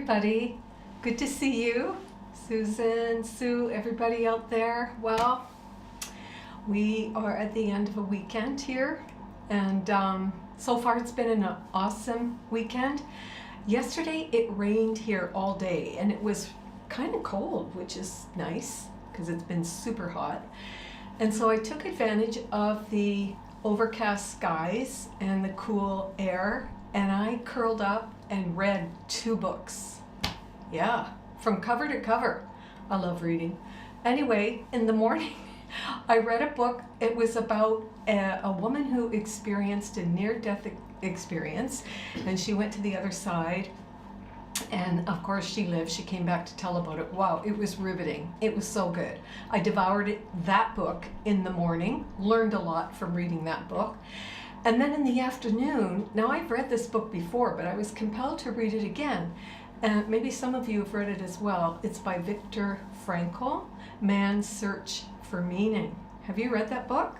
everybody. Good to see you. Susan, Sue, everybody out there. Well, we are at the end of a weekend here, and so far it's been an awesome weekend. Yesterday it rained here all day, and it was kind of cold, which is nice because it's been super hot. And so I took advantage of the overcast skies and the cool air, and I curled up and read 2 books. Yeah, from cover to cover. I love reading. Anyway, in the morning, I read a book. It was about a woman who experienced a near-death experience, and she went to the other side. And of course she lived. She came back to tell about it. Wow, it was riveting. It was so good. I devoured that book in the morning, learned a lot from reading that book. And then in the afternoon, now I've read this book before, but I was compelled to read it again. And maybe some of you have read it as well. It's by Viktor Frankl, Man's Search for Meaning. Have you read that book?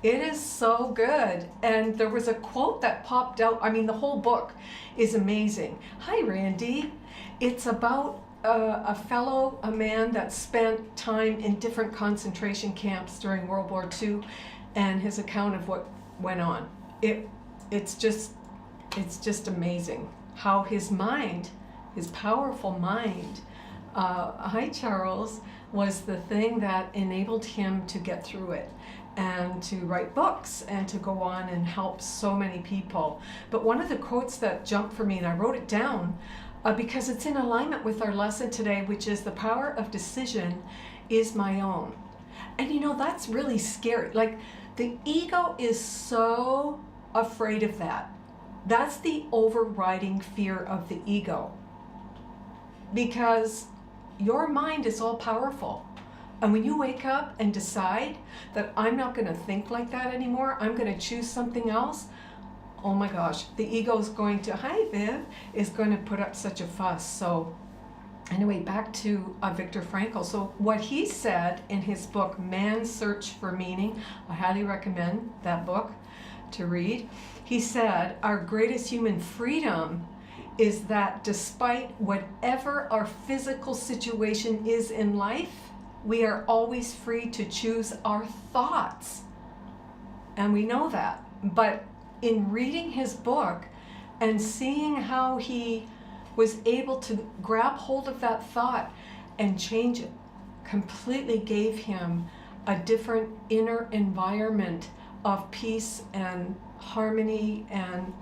It is so good. And there was a quote that popped out. I mean, the whole book is amazing. Hi, Randy. It's about a man that spent time in different concentration camps during World War II, and his account of what went on. It's just amazing how his mind, his powerful mind, hi Charles, was the thing that enabled him to get through it and to write books and to go on and help so many people. But one of the quotes that jumped for me, and I wrote it down because it's in alignment with our lesson today, which is the power of decision is my own. And you know, that's really scary. Like, the ego is so afraid of that. That's the overriding fear of the ego. Because your mind is all powerful. And when you wake up and decide that I'm not going to think like that anymore, I'm going to choose something else, oh my gosh, the ego is going to, hi Viv, is going to put up such a fuss. So anyway, back to Viktor Frankl. So what he said in his book, Man's Search for Meaning, I highly recommend that book to read. He said, our greatest human freedom is that despite whatever our physical situation is in life, we are always free to choose our thoughts. And we know that. But in reading his book and seeing how he was able to grab hold of that thought and change it, completely gave him a different inner environment of peace and harmony and,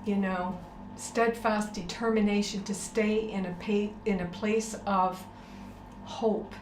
you know, steadfast determination to stay in a place of hope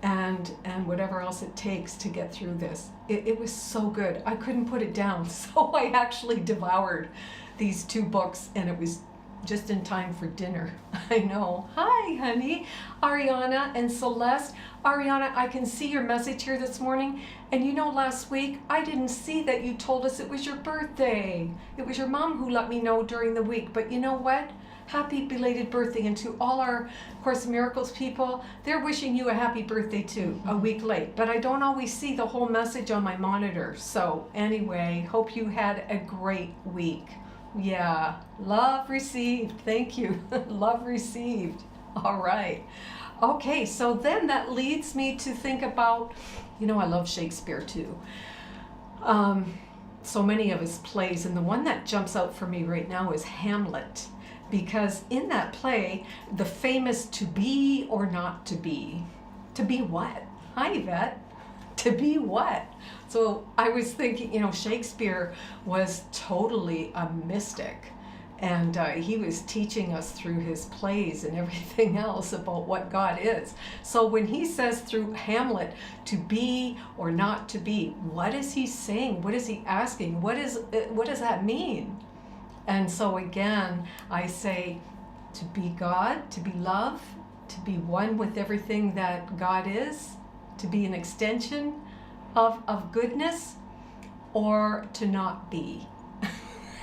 and whatever else it takes to get through this. It was so good. I couldn't put it down. So I actually devoured these 2 books, and it was just in time for dinner. I know. Hi, honey. Ariana and Celeste. Ariana, I can see your message here this morning. And you know, last week, I didn't see that you told us it was your birthday. It was your mom who let me know during the week. But you know what? Happy belated birthday. And to all our Course in Miracles people, they're wishing you a happy birthday too, a week late. But I don't always see the whole message on my monitor. So anyway, hope you had a great week. Yeah, love received. Thank you. Love received. All right. Okay, so then that leads me to think about, you know, I love Shakespeare too. So many of his plays, and the one that jumps out for me right now is Hamlet. Because in that play, the famous to be or not to be what? Hi, Yvette. To be what? So I was thinking, you know, Shakespeare was totally a mystic, and he was teaching us through his plays and everything else about what God is. So when he says through Hamlet, to be or not to be, what is he saying? What is he asking? What does that mean? And so again, I say to be God, to be love, to be one with everything that God is, to be an extension of goodness, or to not be.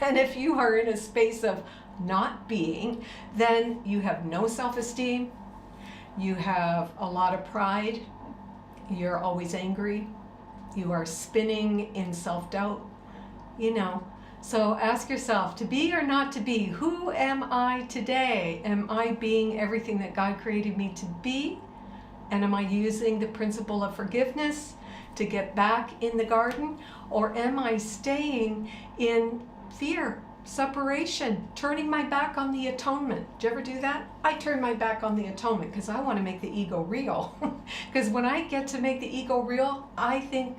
And if you are in a space of not being, then you have no self-esteem, you have a lot of pride, you're always angry, you are spinning in self-doubt, you know, So ask yourself, to be or not to be, who am I today? Am I being everything that God created me to be? And am I using the principle of forgiveness to get back in the garden? Or am I staying in fear, separation, turning my back on the atonement? Do you ever do that? I turn my back on the atonement because I want to make the ego real. Because when I get to make the ego real, I think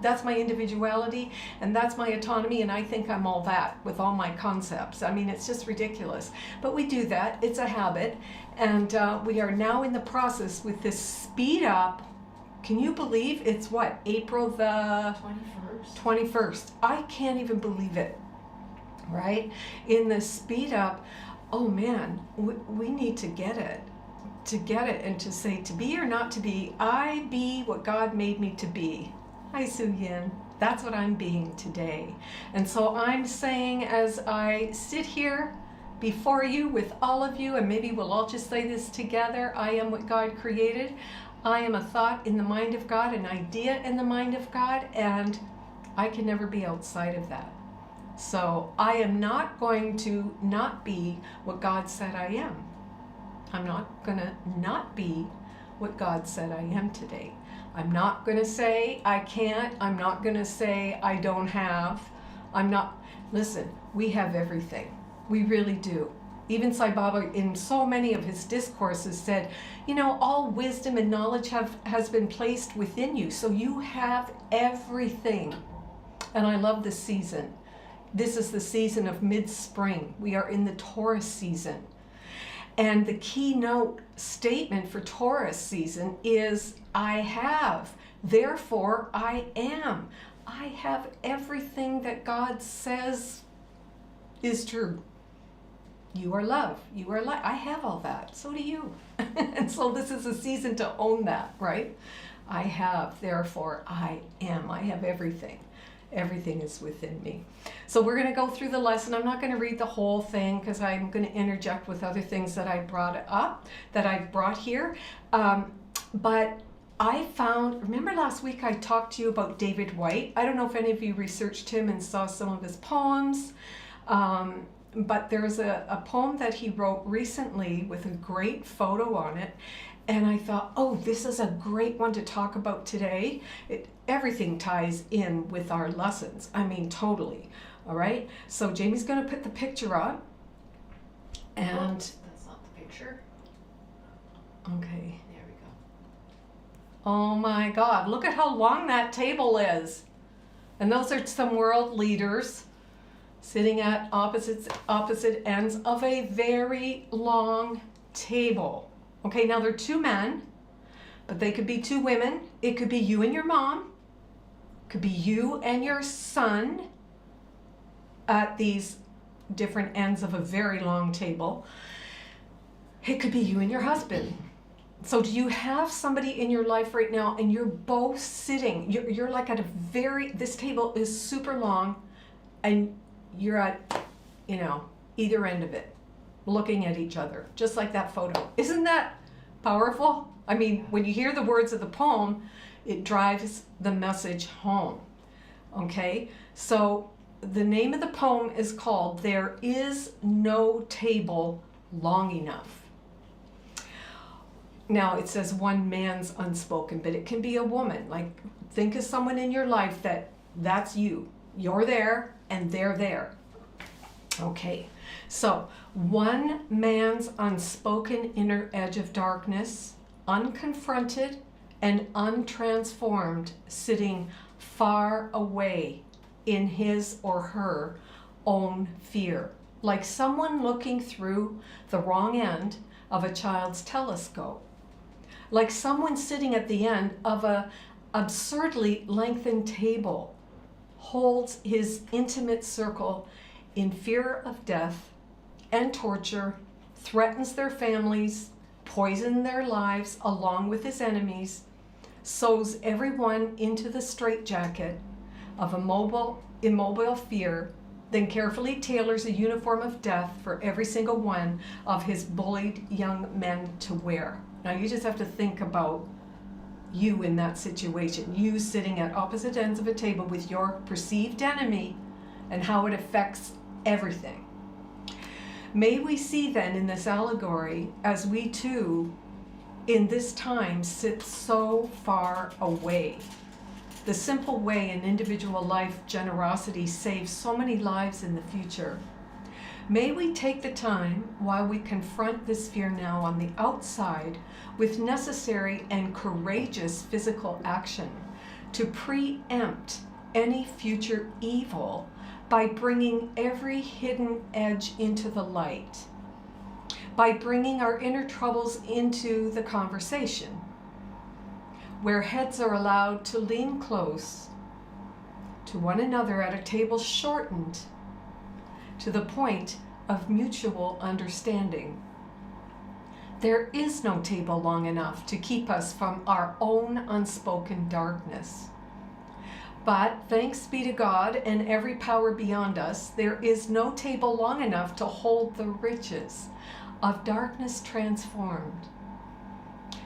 that's my individuality and that's my autonomy, and I think I'm all that with all my concepts. I mean, it's just ridiculous. But we do that. It's a habit. And we are now in the process with this speed up. Can you believe it's what? April the 21st. I can't even believe it. Right? In the speed up, oh man, we need to get it. To get it and to say, to be or not to be, I be what God made me to be. Hi, Su Yin. That's what I'm being today. And so I'm saying, as I sit here before you with all of you, and maybe we'll all just say this together, I am what God created. I am a thought in the mind of God, an idea in the mind of God, and I can never be outside of that. So I am not going to not be what God said I am. I'm not going to not be what God said I am today. I'm not going to say I can't. I'm not going to say I don't have. Listen, we have everything. We really do. Even Sai Baba, in so many of his discourses, said, you know, all wisdom and knowledge has been placed within you. So you have everything. And I love this season. This is the season of mid-spring. We are in the Taurus season. And the keynote statement for Taurus season is, I have, therefore I am. I have everything that God says is true. You are love. You are light. I have all that. So do you. And so this is a season to own that, right? I have, therefore I am. I have everything. Everything is within me. So we're going to go through the lesson. I'm not going to read the whole thing because I'm going to interject with other things that I brought up, that I've brought here. But I found, remember last week I talked to you about David Whyte? I don't know if any of you researched him and saw some of his poems. But there's a poem that he wrote recently with a great photo on it. And I thought, oh, this is a great one to talk about today. Everything ties in with our lessons. I mean, totally. All right. So Jamie's going to put the picture up. And that's not the picture. Okay. There we go. Oh my God. Look at how long that table is. And those are some world leaders sitting at opposite ends of a very long table. Okay, now they're two men, but they could be two women. It could be you and your mom. It could be you and your son at these different ends of a very long table. It could be you and your husband. So do you have somebody in your life right now and you're both sitting, you're like at this table is super long and you're at, either end of it, looking at each other, just like that photo. Isn't that powerful? I mean, when you hear the words of the poem, it drives the message home. Okay? So the name of the poem is called There Is No Table Long Enough. Now it says one man's unspoken, but it can be a woman. Like, think of someone in your life that's you. You're there and they're there. Okay, so one man's unspoken inner edge of darkness, unconfronted and untransformed, sitting far away in his or her own fear, like someone looking through the wrong end of a child's telescope, like someone sitting at the end of a absurdly lengthened table, holds his intimate circle in fear of death and torture, threatens their families, poisons their lives along with his enemies, sews everyone into the straitjacket of immobile fear, then carefully tailors a uniform of death for every single one of his bullied young men to wear. Now you just have to think about you in that situation, you sitting at opposite ends of a table with your perceived enemy, and how it affects everything. May we see then in this allegory, as we too in this time sit so far away, the simple way in individual life generosity saves so many lives in the future. May we take the time while we confront this fear now on the outside with necessary and courageous physical action to preempt any future evil by bringing every hidden edge into the light, by bringing our inner troubles into the conversation, where heads are allowed to lean close to one another at a table shortened to the point of mutual understanding. There is no table long enough to keep us from our own unspoken darkness. But thanks be to God and every power beyond us, there is no table long enough to hold the riches of darkness transformed,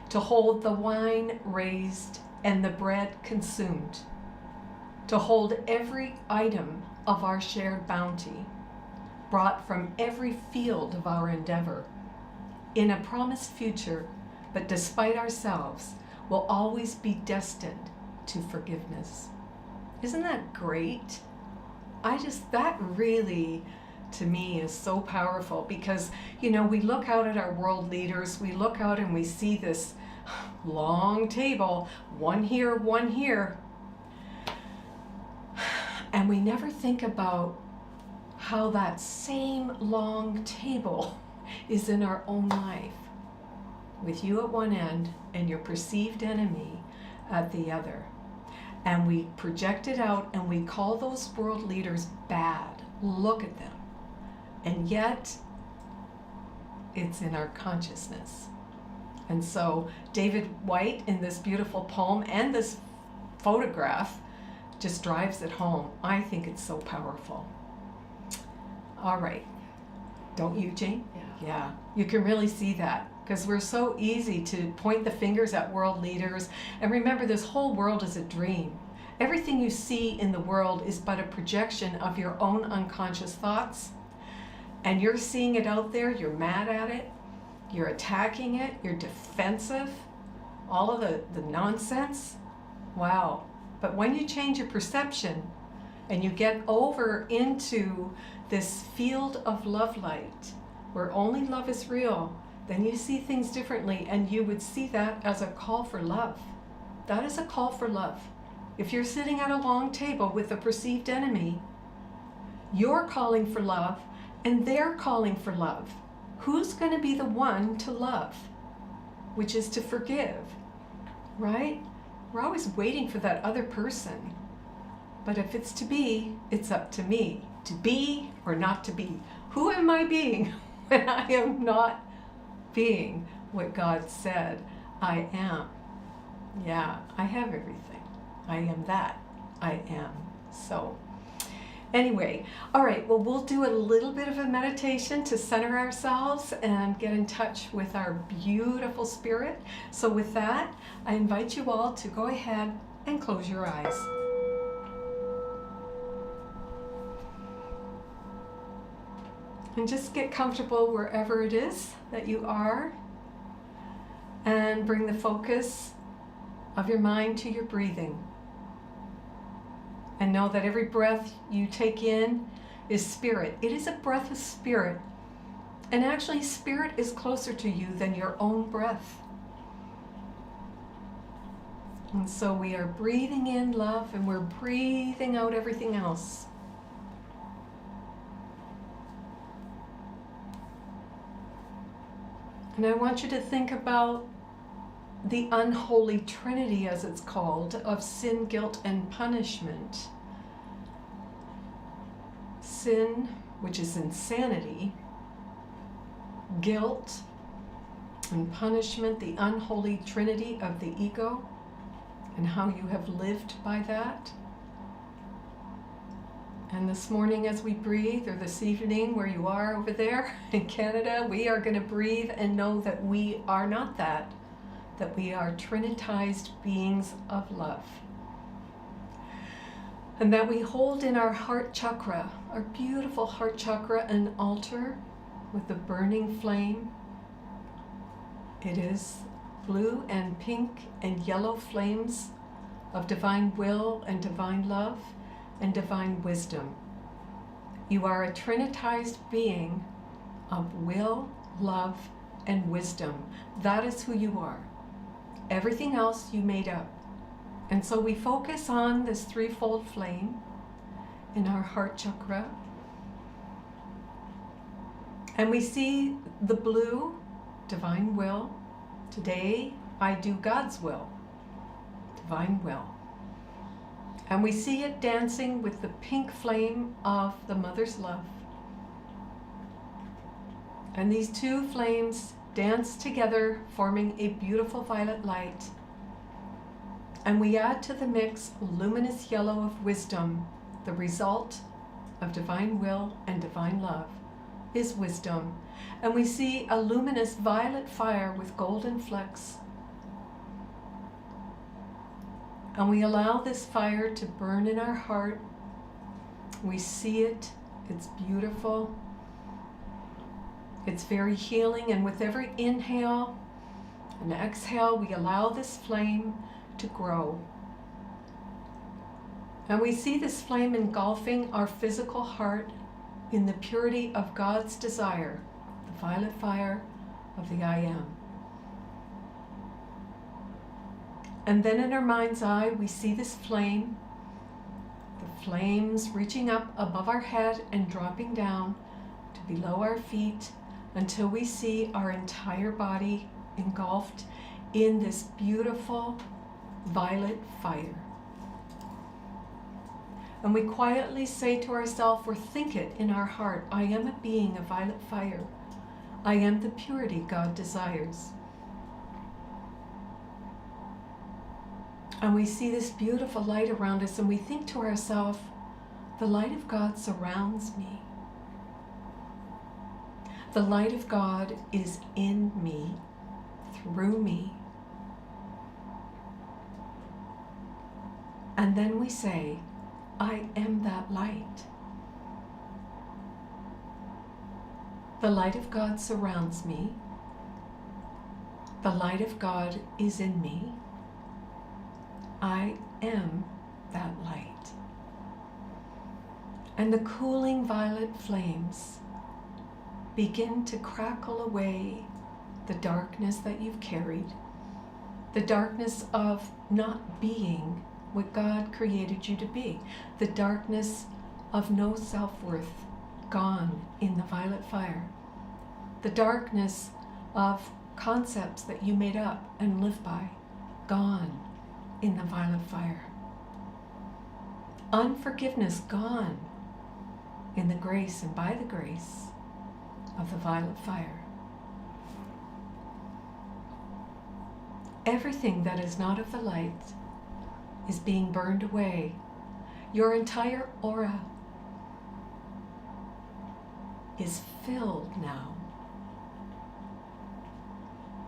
to hold the wine raised and the bread consumed, to hold every item of our shared bounty, brought from every field of our endeavor, in a promised future, but despite ourselves, will always be destined to forgiveness. Isn't that great? That really, to me, is so powerful because, we look out at our world leaders, we look out and we see this long table, one here, and we never think about how that same long table is in our own life, with you at one end and your perceived enemy at the other. And we project it out and we call those world leaders bad. Look at them. And yet, it's in our consciousness. And so David White, in this beautiful poem and this photograph, just drives it home. I think it's so powerful. All right. Don't you, Jane? Yeah. You can really see that because we're so easy to point the fingers at world leaders. And remember, this whole world is a dream. Everything you see in the world is but a projection of your own unconscious thoughts. And you're seeing it out there, you're mad at it, you're attacking it, you're defensive, all of the nonsense. Wow. But when you change your perception and you get over into this field of love light, where only love is real, then you see things differently, and you would see that as a call for love. That is a call for love. If you're sitting at a long table with a perceived enemy, you're calling for love, and they're calling for love. Who's going to be the one to love? Which is to forgive, right? We're always waiting for that other person. But if it's to be, it's up to me. To be or not to be. Who am I being when I am not being what God said I am? Yeah, I have everything. I am that. I am. So, anyway, all right, well, we'll do a little bit of a meditation to center ourselves and get in touch with our beautiful spirit. So with that, I invite you all to go ahead and close your eyes. And just get comfortable wherever it is that you are. And bring the focus of your mind to your breathing. And know that every breath you take in is spirit. It is a breath of spirit. And actually, spirit is closer to you than your own breath. And so we are breathing in love and we're breathing out everything else. And I want you to think about the unholy trinity, as it's called, of sin, guilt, and punishment. Sin, which is insanity, guilt, and punishment, the unholy trinity of the ego, and how you have lived by that. And this morning as we breathe, or this evening where you are over there in Canada, we are going to breathe and know that we are not that we are trinitized beings of love. And that we hold in our heart chakra, our beautiful heart chakra, an altar with a burning flame. It is blue and pink and yellow flames of divine will and divine love and divine wisdom. You are a trinitized being of will, love, and wisdom. That is who you are. Everything else you made up. And so we focus on this threefold flame in our heart chakra. And we see the blue, divine will. Today I do God's will, divine will. And we see it dancing with the pink flame of the mother's love. And these two flames dance together, forming a beautiful violet light. And we add to the mix luminous yellow of wisdom. The result of divine will and divine love is wisdom. And we see a luminous violet fire with golden flecks. And we allow this fire to burn in our heart. We see it. It's beautiful. It's very healing. And with every inhale and exhale, we allow this flame to grow. And we see this flame engulfing our physical heart in the purity of God's desire, the violet fire of the I Am. And then in our mind's eye, we see this flame, the flames reaching up above our head and dropping down to below our feet until we see our entire body engulfed in this beautiful violet fire. And we quietly say to ourselves, or think it in our heart, I am a being of violet fire. I am the purity God desires. And we see this beautiful light around us, and we think to ourselves, the light of God surrounds me. The light of God is in me, through me. And then we say, I am that light. The light of God surrounds me. The light of God is in me. I am that light. And the cooling violet flames begin to crackle away the darkness that you've carried, the darkness of not being what God created you to be, the darkness of no self-worth, gone in the violet fire, the darkness of concepts that you made up and live by, gone in the violet fire. Unforgiveness gone in the grace and by the grace of the violet fire. Everything that is not of the light is being burned away. Your entire aura is filled now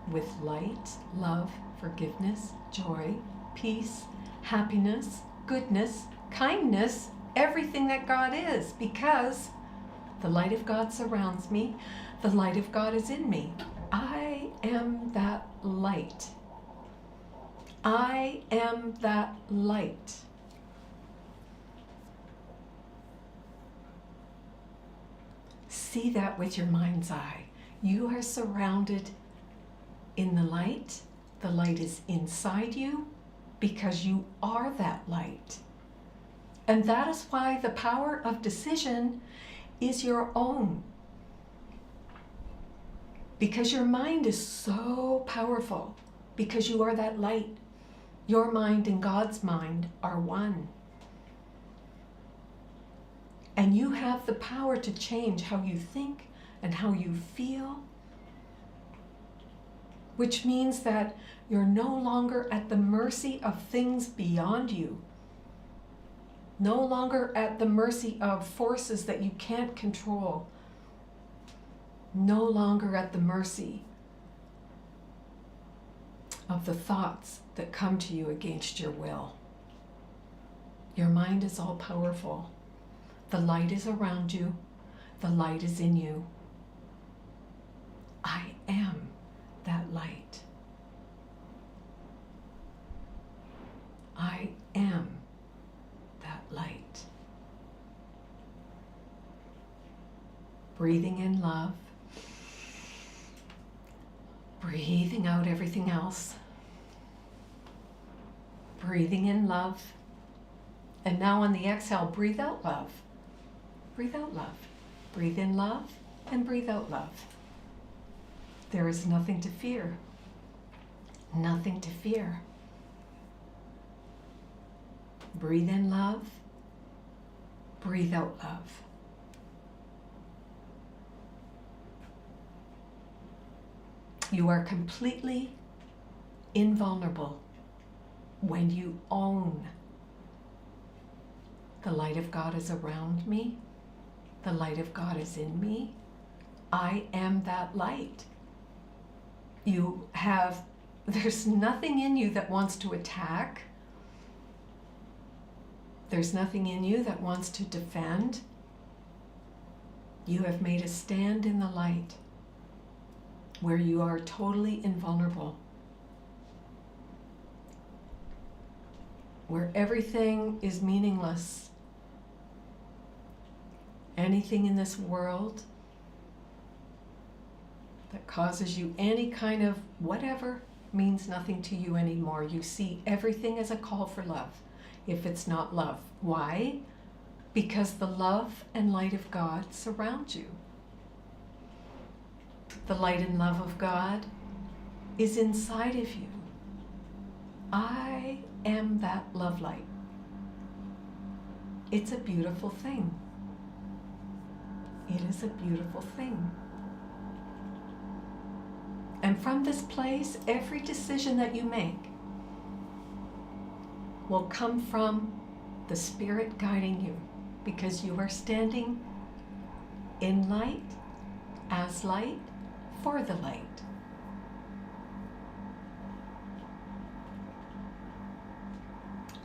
with light, love, forgiveness, joy, peace, happiness, goodness, kindness, everything that God is, because the light of God surrounds me. The light of God is in me. I am that light. I am that light. See that with your mind's eye. You are surrounded in the light. The light is inside you because you are that light. And that is why the power of decision is your own. Because your mind is so powerful, because you are that light. Your mind and God's mind are one. And you have the power to change how you think and how you feel, which means that you're no longer at the mercy of things beyond you, no longer at the mercy of forces that you can't control, no longer at the mercy of the thoughts that come to you against your will. Your mind is all powerful. The light is around you. The light is in you. I am that light. I am that light. Breathing in love. Breathing out everything else. Breathing in love. And now on the exhale, breathe out love. Breathe out love. Breathe in love and breathe out love. There is nothing to fear. Nothing to fear. Breathe in love. Breathe out love. You are completely invulnerable when you own the light of God is around me. The light of God is in me. I am that light. There's nothing in you that wants to attack. There's nothing in you that wants to defend. You have made a stand in the light where you are totally invulnerable, where everything is meaningless. Anything in this world that causes you any kind of whatever means nothing to you anymore. You see everything as a call for love, if it's not love. Why? Because the love and light of God surround you. The light and love of God is inside of you. I am that love light. It's a beautiful thing. It is a beautiful thing. And from this place, every decision that you make will come from the Spirit guiding you, because you are standing in light, as light, for the light.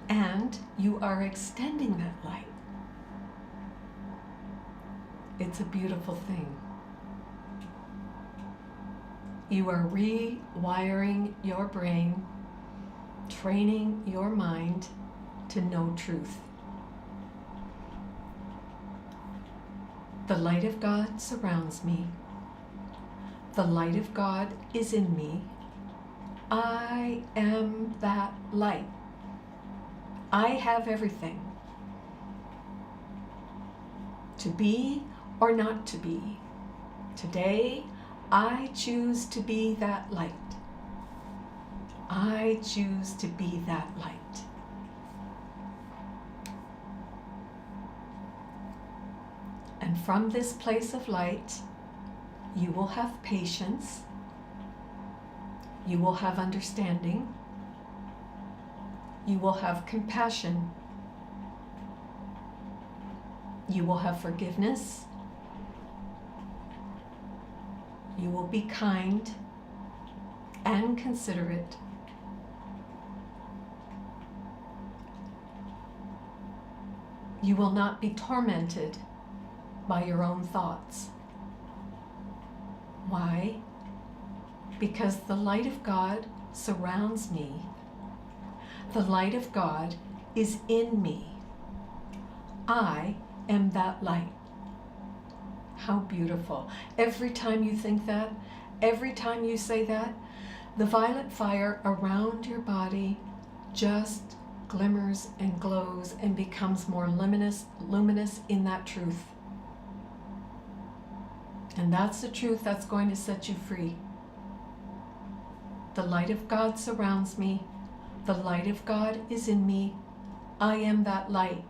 And you are extending that light. It's a beautiful thing. You are rewiring your brain, training your mind to know truth. The light of God surrounds me. The light of God is in me. I am that light. I have everything. To be or not to be. Today, I choose to be that light. I choose to be that light. And from this place of light, you will have patience. You will have understanding. You will have compassion. You will have forgiveness. You will be kind and considerate. You will not be tormented by your own thoughts. Why? Because the light of God surrounds me. The light of God is in me. I am that light. How beautiful. Every time you think that, every time you say that, the violet fire around your body just glimmers and glows and becomes more luminous in that truth. And that's the truth that's going to set you free. The light of God surrounds me. The light of God is in me. I am that light.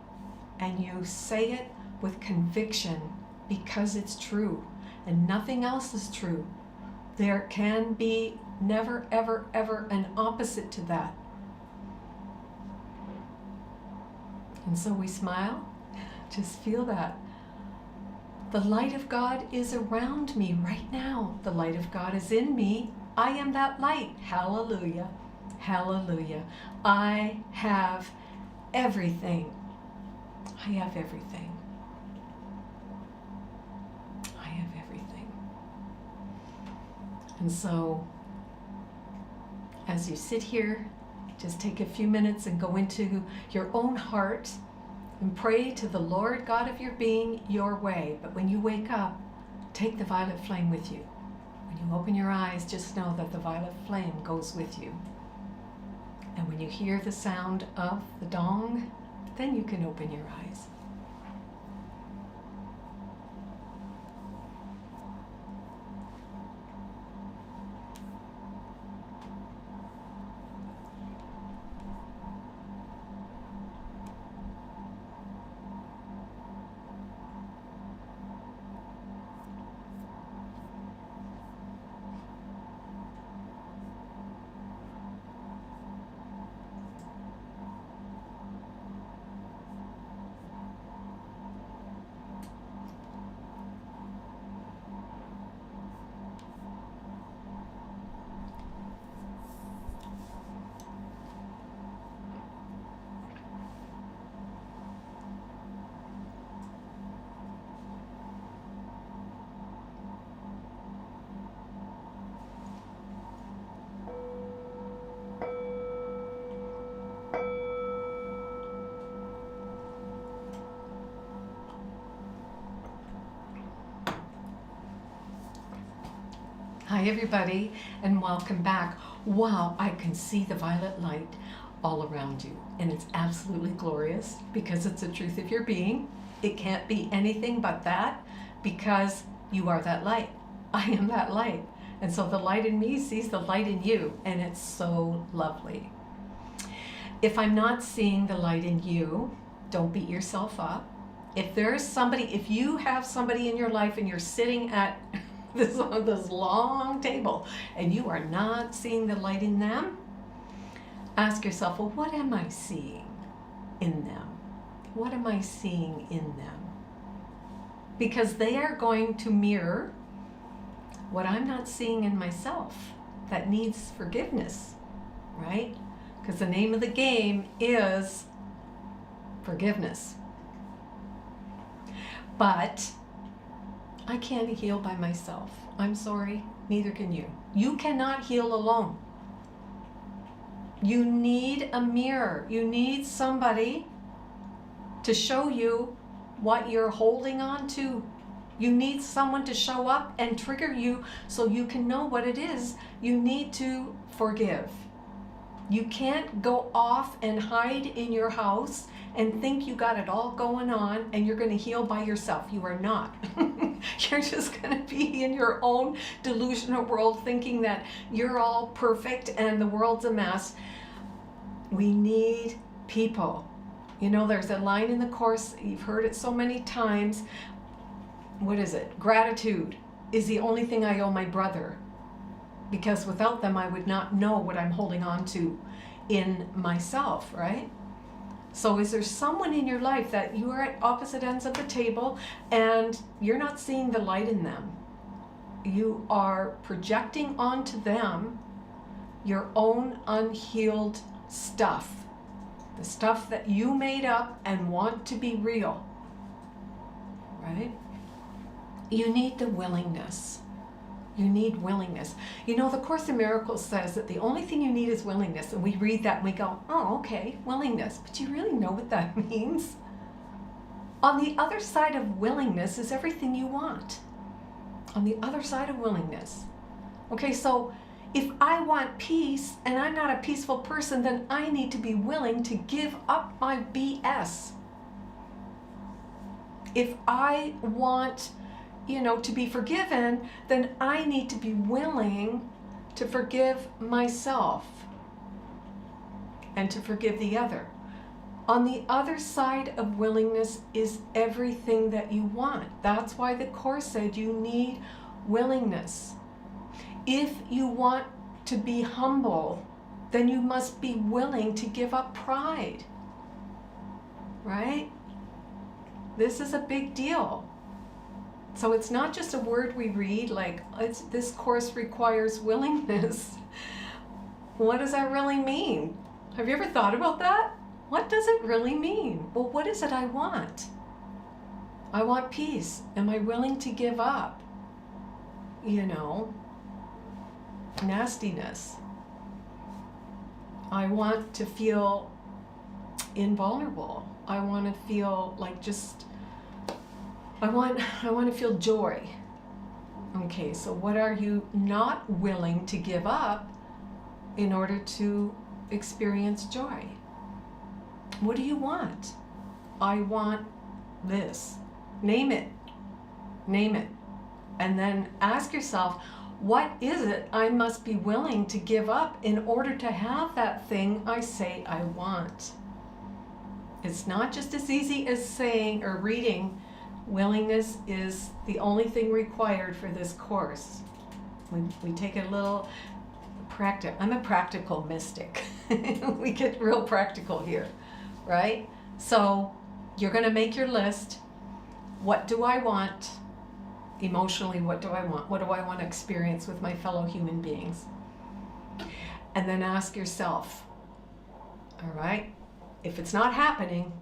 And you say it with conviction because it's true and nothing else is true. There can be never, ever, ever an opposite to that. And so we smile. Just feel that. The light of God is around me right now. The light of God is in me. I am that light. Hallelujah. Hallelujah. I have everything I have everything. I have everything. And so, as you sit here, just take a few minutes and go into your own heart and pray to the Lord God of your being your way. But when you wake up, take the violet flame with you. When you open your eyes, just know that the violet flame goes with you. And when you hear the sound of the dong, then you can open your eyes. Hi everybody, and welcome back. Wow, I can see the violet light all around you, and it's absolutely glorious because it's the truth of your being. It can't be anything but that because you are that light. I am that light. And so the light in me sees the light in you, and it's so lovely. If I'm not seeing the light in you, don't beat yourself up. If you have somebody in your life and you're sitting at this long table and you are not seeing the light in them, ask yourself, well, what am I seeing in them? What am I seeing in them? Because they are going to mirror what I'm not seeing in myself that needs forgiveness, right? Because the name of the game is forgiveness. But I can't heal by myself. I'm sorry, neither can you. You cannot heal alone. You need a mirror. You need somebody to show you what you're holding on to. You need someone to show up and trigger you so you can know what it is you need to forgive. You can't go off and hide in your house and think you got it all going on and you're going to heal by yourself. You are not. You're just going to be in your own delusional world thinking that you're all perfect and the world's a mess. We need people. You know, there's a line in the Course, you've heard it so many times. What is it? Gratitude is the only thing I owe my brother, because without them I would not know what I'm holding on to in myself, right? So is there someone in your life that you are at opposite ends of the table and you're not seeing the light in them? You are projecting onto them your own unhealed stuff, the stuff that you made up and want to be real, right? You need the willingness. You need willingness. You know, the Course in Miracles says that the only thing you need is willingness. And we read that and we go, oh, okay, willingness. But do you really know what that means? On the other side of willingness is everything you want. On the other side of willingness. Okay, so if I want peace and I'm not a peaceful person, then I need to be willing to give up my BS. If I want to be forgiven, then I need to be willing to forgive myself and to forgive the other. On the other side of willingness is everything that you want. That's why the Course said you need willingness. If you want to be humble, then you must be willing to give up pride, right? This is a big deal. So it's not just a word we read like this Course requires willingness. What does that really mean? Have you ever thought about that? what does it really mean? Well, what is it I want? I want peace. Am I willing to give up, nastiness? I want to feel invulnerable. I want to feel like I want to feel joy. Okay, so what are you not willing to give up in order to experience joy? What do you want? I want this. Name it. Name it. And then ask yourself, what is it I must be willing to give up in order to have that thing I say I want? It's not just as easy as saying or reading, willingness is the only thing required for this course. We take a little practice. I'm a practical mystic. We get real practical here, right? So you're going to make your list. What do I want? Emotionally, what do I want? What do I want to experience with my fellow human beings? And then ask yourself, all right, if it's not happening,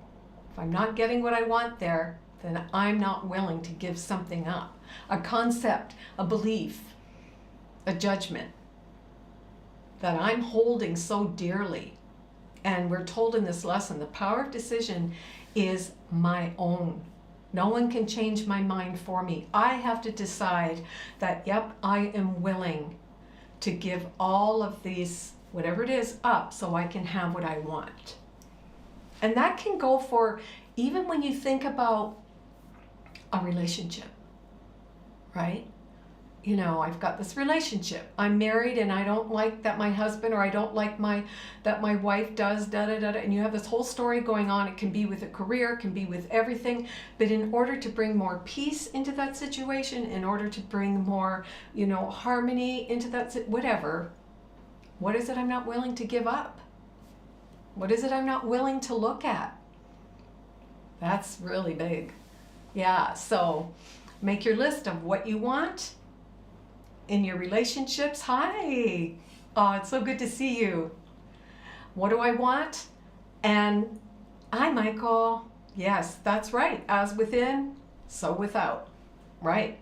if I'm not getting what I want there, then I'm not willing to give something up. A concept, a belief, a judgment that I'm holding so dearly. And we're told in this lesson, the power of decision is my own. No one can change my mind for me. I have to decide that, yep, I am willing to give all of these, whatever it is, up so I can have what I want. And that can go for even when you think about a relationship, right? I've got this relationship. I'm married and I don't like that my husband, or I don't like that my wife does da-da-da-da. And you have this whole story going on. It can be with a career, it can be with everything. But in order to bring more peace into that situation, in order to bring more, harmony into that, whatever, what is it I'm not willing to give up? What is it I'm not willing to look at? That's really big. Yeah, so make your list of what you want in your relationships. Hi. Oh, it's so good to see you. What do I want? And hi, Michael. Yes, that's right. As within, so without. Right.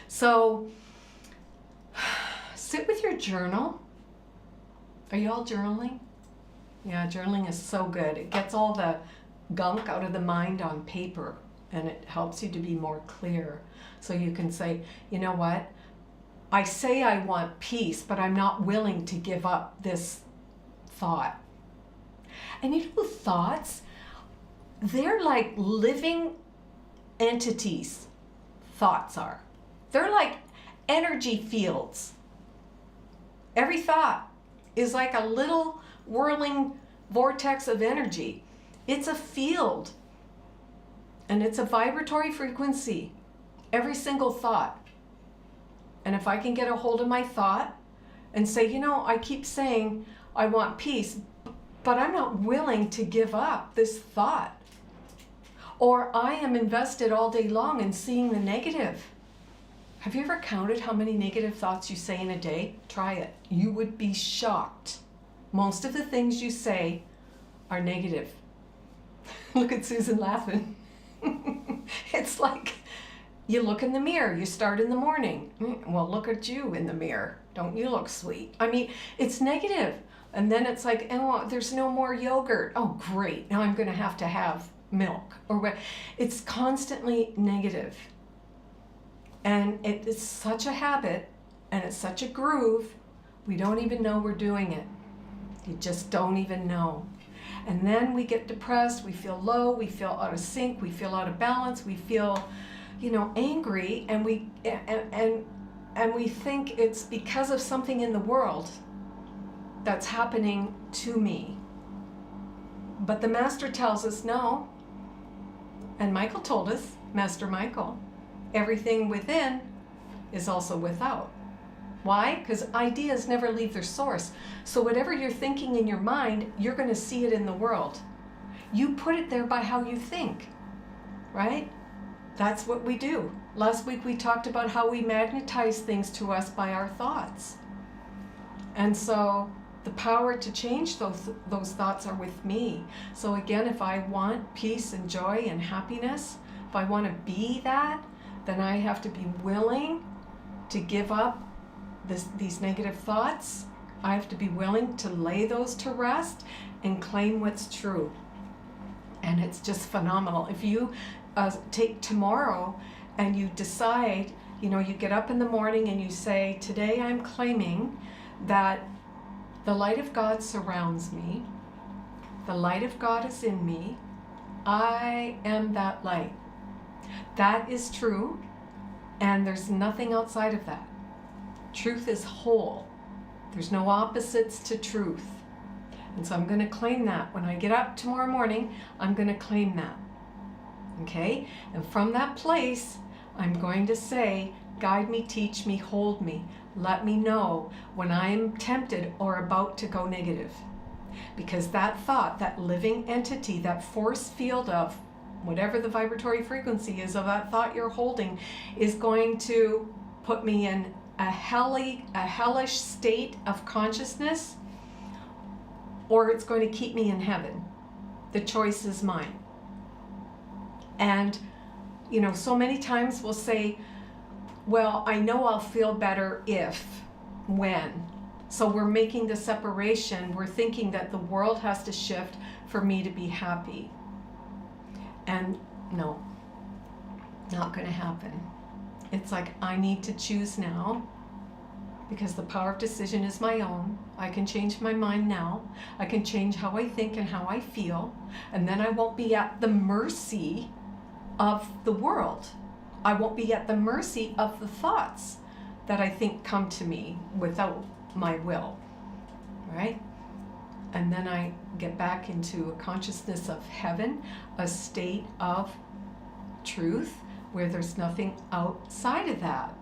So sit with your journal. Are you all journaling? Yeah, journaling is so good. It gets all the gunk out of the mind on paper, and it helps you to be more clear. So you can say, you know what? I say I want peace, but I'm not willing to give up this thought. And thoughts, they're like living entities. Thoughts are. They're like energy fields. Every thought is like a little whirling vortex of energy. It's a field, and it's a vibratory frequency. Every single thought. And if I can get a hold of my thought and say, I keep saying I want peace, but I'm not willing to give up this thought. Or I am invested all day long in seeing the negative. Have you ever counted how many negative thoughts you say in a day? Try it. You would be shocked. Most of the things you say are negative. Look at Susan laughing. It's like, you look in the mirror, you start in the morning. Well, look at you in the mirror. Don't you look sweet? I mean, it's negative. And then it's like, oh, there's no more yogurt. Oh, great. Now I'm going to have milk. Or it's constantly negative. And it is such a habit, and it's such a groove, we don't even know we're doing it. You just don't even know. And then we get depressed, we feel low, we feel out of sync, we feel out of balance, we feel angry, and we think it's because of something in the world that's happening to me. But the Master tells us no, and Michael told us, Master Michael, everything within is also without. Why? Because ideas never leave their source. So whatever you're thinking in your mind, you're going to see it in the world. You put it there by how you think, right? That's what we do. Last week we talked about how we magnetize things to us by our thoughts. And so the power to change those thoughts are with me. So again, if I want peace and joy and happiness, if I want to be that, then I have to be willing to give up these negative thoughts. I have to be willing to lay those to rest and claim what's true. And it's just phenomenal. If you take tomorrow and you decide, you get up in the morning and you say, today I'm claiming that the light of God surrounds me. The light of God is in me. I am that light. That is true, and there's nothing outside of that. Truth is whole. There's no opposites to truth. And so I'm going to claim that. When I get up tomorrow morning, I'm going to claim that. Okay? And from that place, I'm going to say, guide me, teach me, hold me. Let me know when I am tempted or about to go negative. Because that thought, that living entity, that force field of whatever the vibratory frequency is of that thought you're holding, is going to put me in a hellish state of consciousness, or it's going to keep me in heaven. The choice is mine. And, so many times we'll say, well, I know I'll feel better if, when. So we're making the separation. We're thinking that the world has to shift for me to be happy. And no, not going to happen. It's like I need to choose now, because the power of decision is my own. I can change my mind now. I can change how I think and how I feel. And then I won't be at the mercy of the world. I won't be at the mercy of the thoughts that I think come to me without my will, right? And then I get back into a consciousness of heaven, a state of truth where there's nothing outside of that.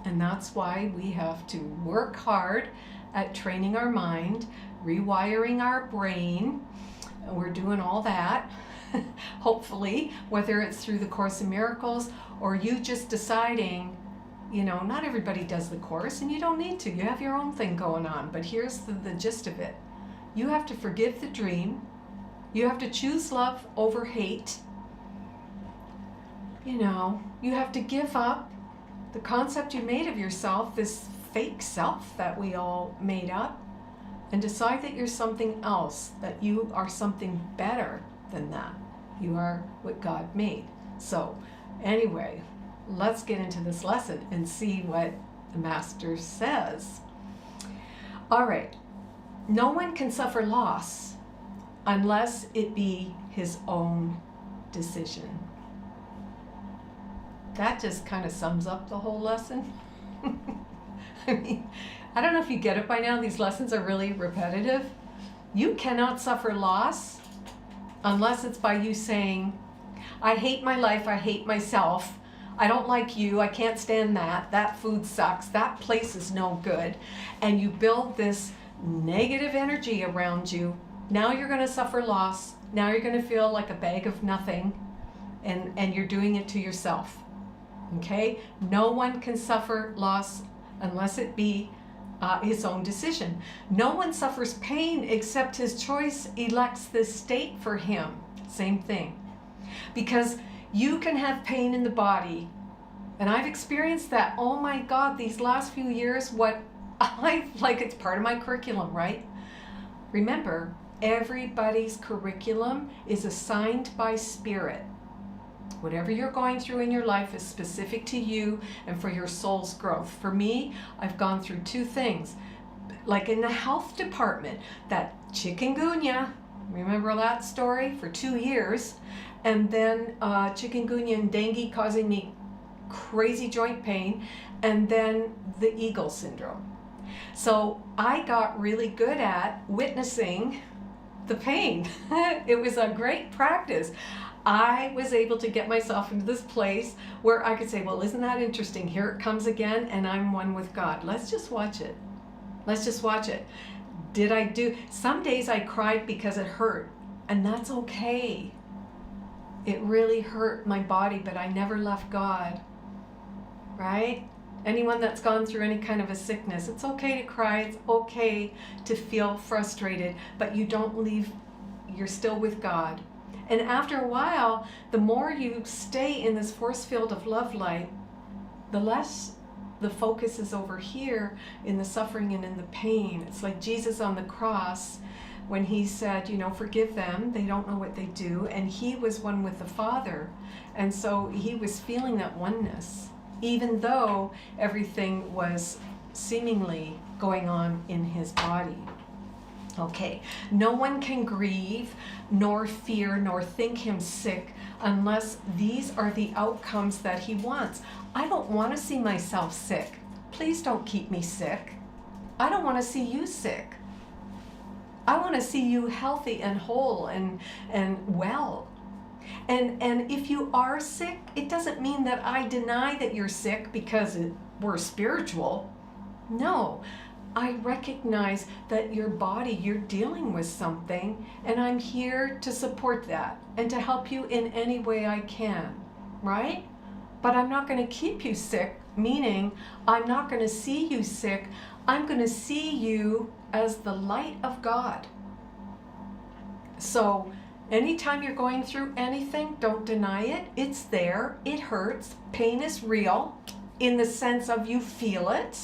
And that's why we have to work hard at training our mind, rewiring our brain. And we're doing all that, hopefully, whether it's through the Course in Miracles or you just deciding, not everybody does the Course, and you don't need to. You have your own thing going on. But here's the gist of it. You have to forgive the dream. You have to choose love over hate. You have to give up the concept you made of yourself, this fake self that we all made up, and decide that you're something else, that you are something better than that. You are what God made. So, anyway, let's get into this lesson and see what the Master says. All right. No one can suffer loss unless it be his own decision. That just kind of sums up the whole lesson. I mean, I don't know if you get it by now. These lessons are really repetitive. You cannot suffer loss unless it's by you saying, I hate my life, I hate myself, I don't like you, I can't stand that food sucks, that place is no good. And you build this negative energy around you. Now you're going to suffer loss. Now you're going to feel like a bag of nothing, and you're doing it to yourself. Okay? No one can suffer loss unless it be his own decision. No one suffers pain except his choice elects this state for him. Same thing. Because you can have pain in the body, and I've experienced that. Oh my God, these last few years, it's part of my curriculum, right? Remember, everybody's curriculum is assigned by spirit. Whatever you're going through in your life is specific to you and for your soul's growth. For me, I've gone through two things. Like in the health department, that chikungunya, remember that story? For 2 years. And then chikungunya and dengue causing me crazy joint pain. And then the eagle syndrome. So I got really good at witnessing the pain. It was a great practice. I was able to get myself into this place where I could say, well, isn't that interesting? Here it comes again, and I'm one with God. Let's just watch it. Let's just watch it. Some days I cried because it hurt, and that's okay. It really hurt my body, but I never left God, right? Anyone that's gone through any kind of a sickness, it's okay to cry, it's okay to feel frustrated, but you don't leave, you're still with God. And after a while, the more you stay in this force field of love light, the less the focus is over here in the suffering and in the pain. It's like Jesus on the cross when he said, you know, forgive them, they don't know what they do. And he was one with the Father. And so he was feeling that oneness, even though everything was seemingly going on in his body. Okay, no one can grieve, nor fear, nor think him sick unless these are the outcomes that he wants. I don't want to see myself sick. Please don't keep me sick. I don't want to see you sick. I want to see you healthy and whole and well. And if you are sick, it doesn't mean that I deny that you're sick because we're spiritual. No. I recognize that your body, you're dealing with something, and I'm here to support that and to help you in any way I can, right? But I'm not going to keep you sick, meaning I'm not going to see you sick. I'm going to see you as the light of God. So anytime you're going through anything, don't deny it. It's there. It hurts. Pain is real in the sense of you feel it.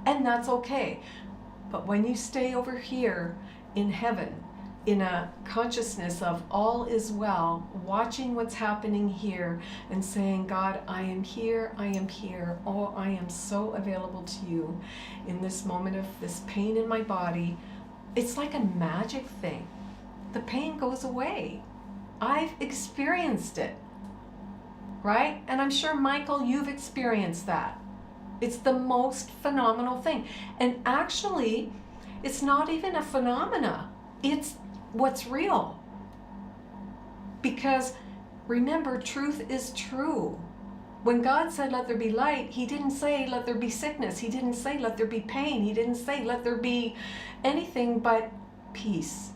And that's okay. But when you stay over here in heaven, in a consciousness of all is well, watching what's happening here and saying, God, I am here, I am here. Oh, I am so available to you in this moment of this pain in my body. It's like a magic thing. The pain goes away. I've experienced it, right? And I'm sure, Michael, you've experienced that. It's the most phenomenal thing. And actually, it's not even a phenomena. It's what's real. Because remember, truth is true. When God said, let there be light, he didn't say, let there be sickness. He didn't say, let there be pain. He didn't say, let there be anything but peace.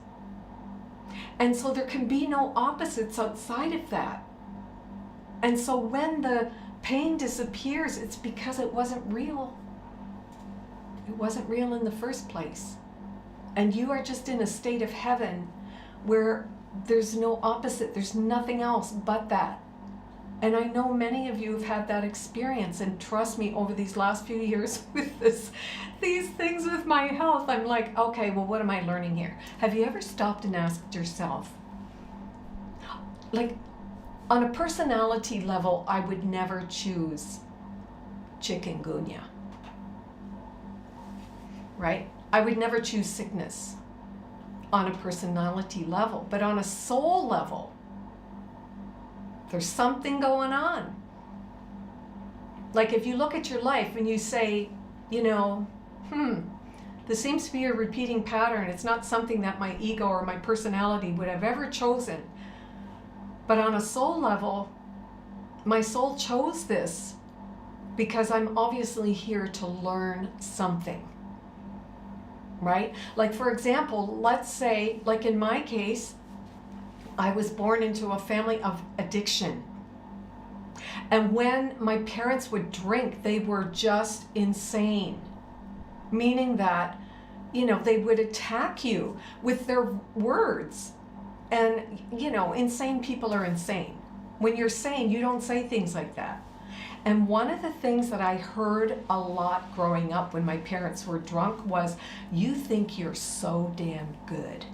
And so there can be no opposites outside of that. And so when the pain disappears, it's because it wasn't real. It wasn't real in the first place. And you are just in a state of heaven where there's no opposite, there's nothing else but that. And I know many of you have had that experience, and trust me, over these last few years with these things with my health, I'm like, okay, well, what am I learning here? Have you ever stopped and asked yourself, like, on a personality level, I would never choose chikungunya, right? I would never choose sickness on a personality level, but on a soul level, there's something going on. Like if you look at your life and you say, you know, this seems to be a repeating pattern. It's not something that my ego or my personality would have ever chosen. But on a soul level, my soul chose this because I'm obviously here to learn something, right? Like for example, let's say, like in my case, I was born into a family of addiction. And when my parents would drink, they were just insane. Meaning that, you know, they would attack you with their words. And, you know, insane people are insane. When you're sane, you don't say things like that. And one of the things that I heard a lot growing up when my parents were drunk was, you think you're so damn good.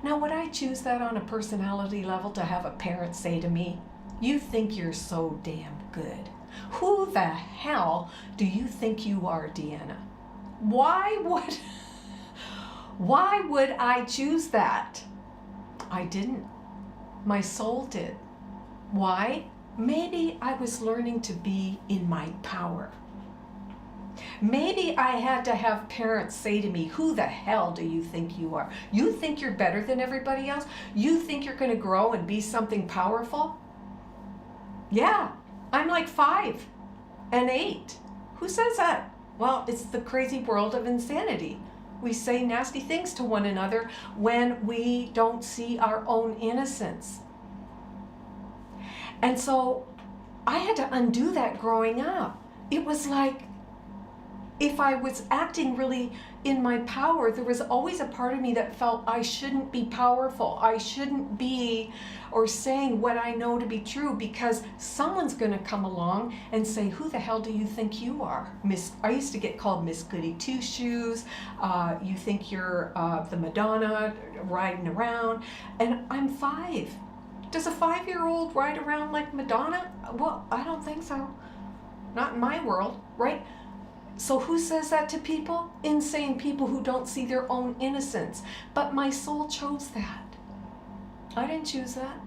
Now, would I choose that on a personality level to have a parent say to me, you think you're so damn good? Who the hell do you think you are, Deanna? Why would I choose that? I didn't. My soul did. Why? Maybe I was learning to be in my power. Maybe I had to have parents say to me, who the hell do you think you are? You think you're better than everybody else? You think you're going to grow and be something powerful? Yeah, I'm like 5 and 8. Who says that? Well, it's the crazy world of insanity. We say nasty things to one another when we don't see our own innocence. And so I had to undo that growing up. It was like, if I was acting really in my power, there was always a part of me that felt I shouldn't be powerful. I shouldn't be or saying what I know to be true, because someone's going to come along and say, who the hell do you think you are? I used to get called Miss Goody Two-Shoes. You think you're the Madonna riding around. And I'm 5. Does a 5-year-old ride around like Madonna? Well, I don't think so. Not in my world, right? So who says that to people? Insane people who don't see their own innocence. But my soul chose that. I didn't choose that.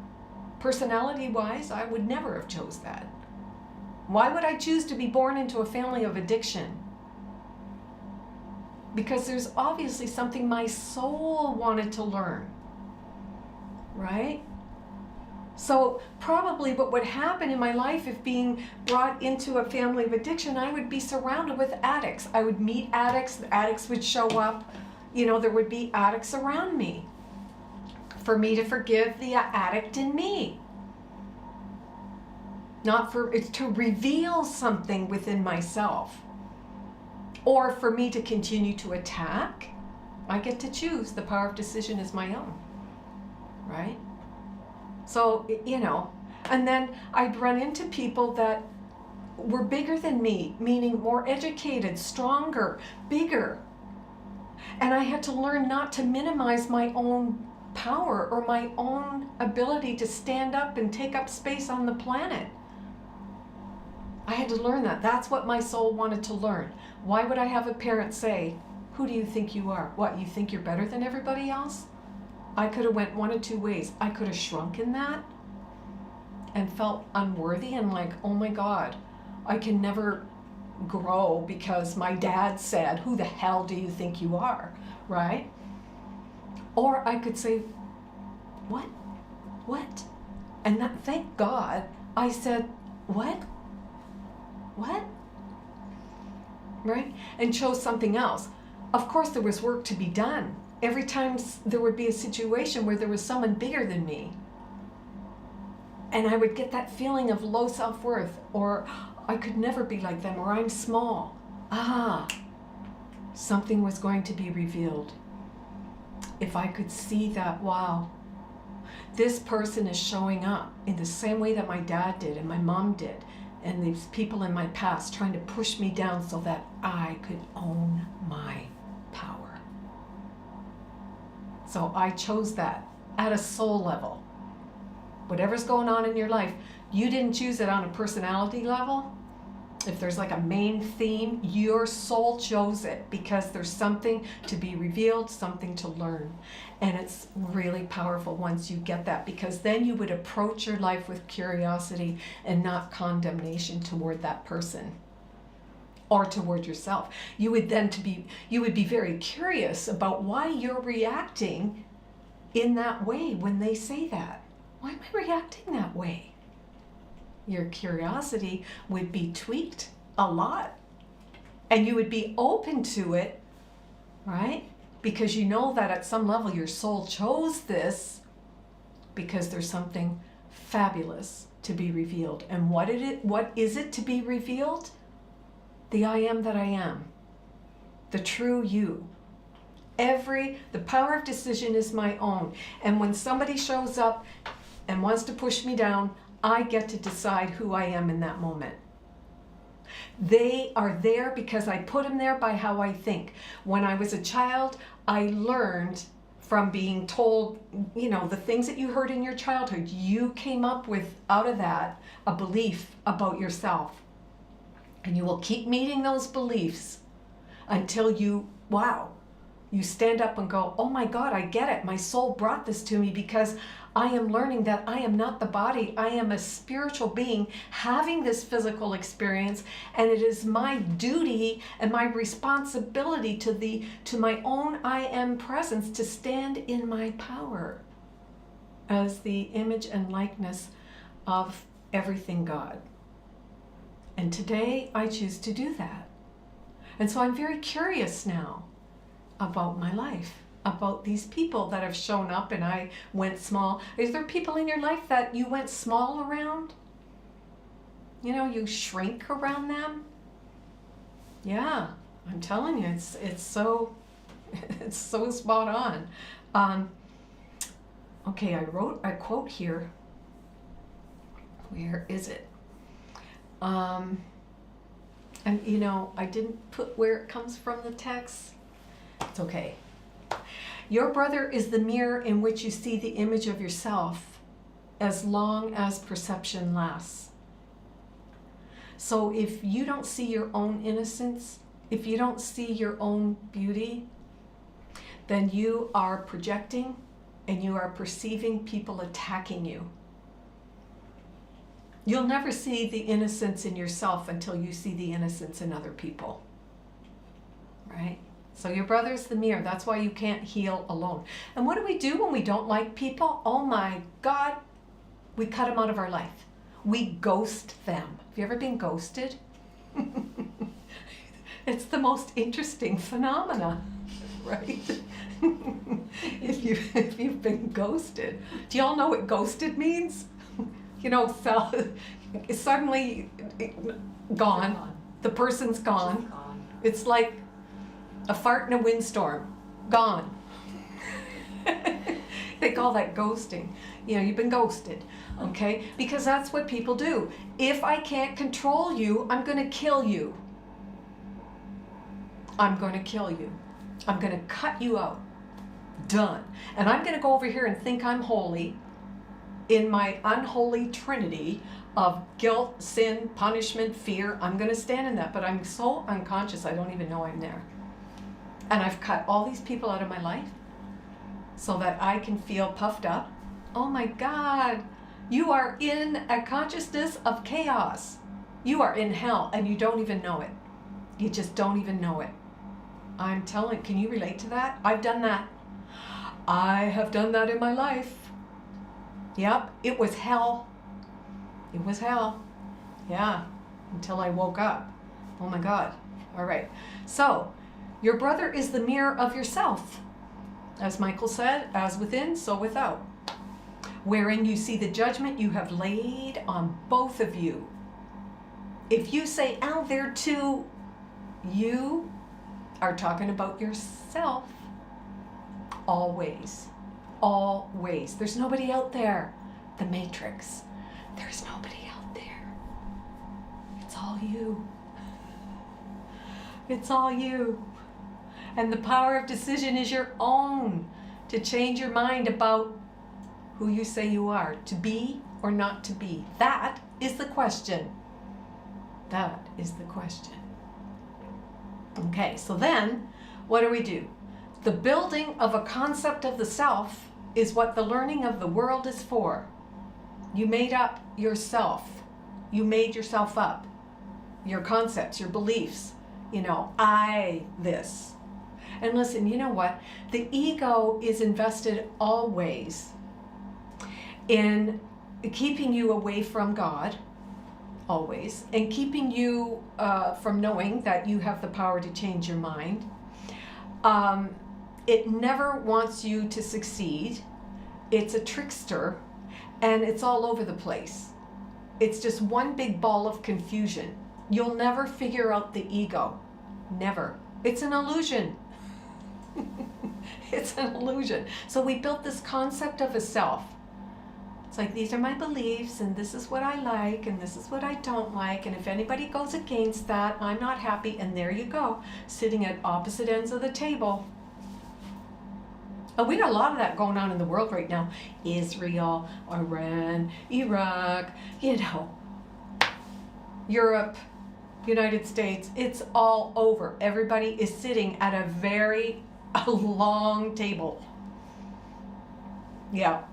Personality-wise, I would never have chose that. Why would I choose to be born into a family of addiction? Because there's obviously something my soul wanted to learn, right? So probably what would happen in my life, if being brought into a family of addiction, I would be surrounded with addicts. I would meet addicts, the addicts would show up, there would be addicts around me. For me to forgive the addict in me. Not for it to reveal something within myself. Or for me to continue to attack. I get to choose. The power of decision is my own. Right? So, and then I'd run into people that were bigger than me, meaning more educated, stronger, bigger. And I had to learn not to minimize my own power or my own ability to stand up and take up space on the planet. I had to learn that. That's what my soul wanted to learn. Why would I have a parent say, who do you think you are? What, you think you're better than everybody else? I could have went one of two ways. I could have shrunk in that and felt unworthy and like, oh my God, I can never grow because my dad said, who the hell do you think you are, right? Or I could say, what? And that, thank God, I said, what? Right? And chose something else. Of course, there was work to be done. Every time there would be a situation where there was someone bigger than me, and I would get that feeling of low self-worth, or I could never be like them, or I'm small. Something was going to be revealed. If I could see that, wow, this person is showing up in the same way that my dad did and my mom did, and these people in my past trying to push me down so that I could own my power. So I chose that at a soul level. Whatever's going on in your life, you didn't choose it on a personality level. If there's like a main theme, your soul chose it because there's something to be revealed, something to learn. And it's really powerful once you get that, because then you would approach your life with curiosity and not condemnation toward that person or toward yourself. You would be very curious about why you're reacting in that way when they say that. Why am I reacting that way? Your curiosity would be tweaked a lot, and you would be open to it, right? Because you know that at some level your soul chose this because there's something fabulous to be revealed. And what is it to be revealed? The I am that I am, the true you. The power of decision is my own. And when somebody shows up and wants to push me down, I get to decide who I am in that moment. They are there because I put them there by how I think. When I was a child, I learned from being told, the things that you heard in your childhood, you came up with, out of that, a belief about yourself. And you will keep meeting those beliefs until you stand up and go, oh my God, I get it. My soul brought this to me because I am learning that I am not the body. I am a spiritual being having this physical experience, and it is my duty and my responsibility to my own I am presence to stand in my power as the image and likeness of everything God. And today I choose to do that. And so I'm very curious now about my life, about these people that have shown up and I went small. Is there people in your life that you went small around? You know, you shrink around them. Yeah, I'm telling you, it's so it's so spot on. Okay, I wrote a quote here. Where is it? And you know, I didn't put where it comes from the text. It's okay. Your brother is the mirror in which you see the image of yourself as long as perception lasts. So if you don't see your own innocence, if you don't see your own beauty, then you are projecting and you are perceiving people attacking you. You'll never see the innocence in yourself until you see the innocence in other people. Right? So your brother's the mirror. That's why you can't heal alone. And what do we do when we don't like people? Oh my God, we cut them out of our life. We ghost them. Have you ever been ghosted? It's the most interesting phenomena, right? if you've been ghosted. Do y'all know what ghosted means? You know, suddenly gone. The person's gone. It's like a fart in a windstorm. Gone. They call that ghosting. You know, you've been ghosted. Okay? Because that's what people do. If I can't control you, I'm going to kill you. I'm going to kill you. I'm going to cut you out. Done. And I'm going to go over here and think I'm holy in my unholy trinity of guilt, sin, punishment, fear. I'm going to stand in that, but I'm so unconscious I don't even know I'm there. And I've cut all these people out of my life so that I can feel puffed up. Oh my God, you are in a consciousness of chaos. You are in hell and you don't even know it. You just don't even know it. I'm telling, can you relate to that? I've done that. I have done that in my life. Yep, it was hell. It was hell. Yeah, until I woke up. Oh my God. All right. So, your brother is the mirror of yourself. As Michael said, as within, so without. Wherein you see the judgment you have laid on both of you. If you say, oh, they're too, you are talking about yourself. Always. Always. There's nobody out there. The Matrix. There's nobody out there. It's all you. It's all you. And the power of decision is your own to change your mind about who you say you are, to be or not to be. That is the question. That is the question. Okay, so then what do? The building of a concept of the self is what the learning of the world is for. You made up yourself. You made yourself up. Your concepts, your beliefs. You know, I this. And listen, you know what? The ego is invested always in keeping you away from God, always, and keeping you from knowing that you have the power to change your mind. It never wants you to succeed. It's a trickster, and it's all over the place. It's just one big ball of confusion. You'll never figure out the ego. Never. It's an illusion. It's an illusion. So we built this concept of a self. It's like, these are my beliefs, and this is what I like, and this is what I don't like, and if anybody goes against that, I'm not happy, and there you go, sitting at opposite ends of the table. And we got a lot of that going on in the world right now. Israel, Iran, Iraq, you know, Europe, United States, it's all over. Everybody is sitting at a long table. Yeah.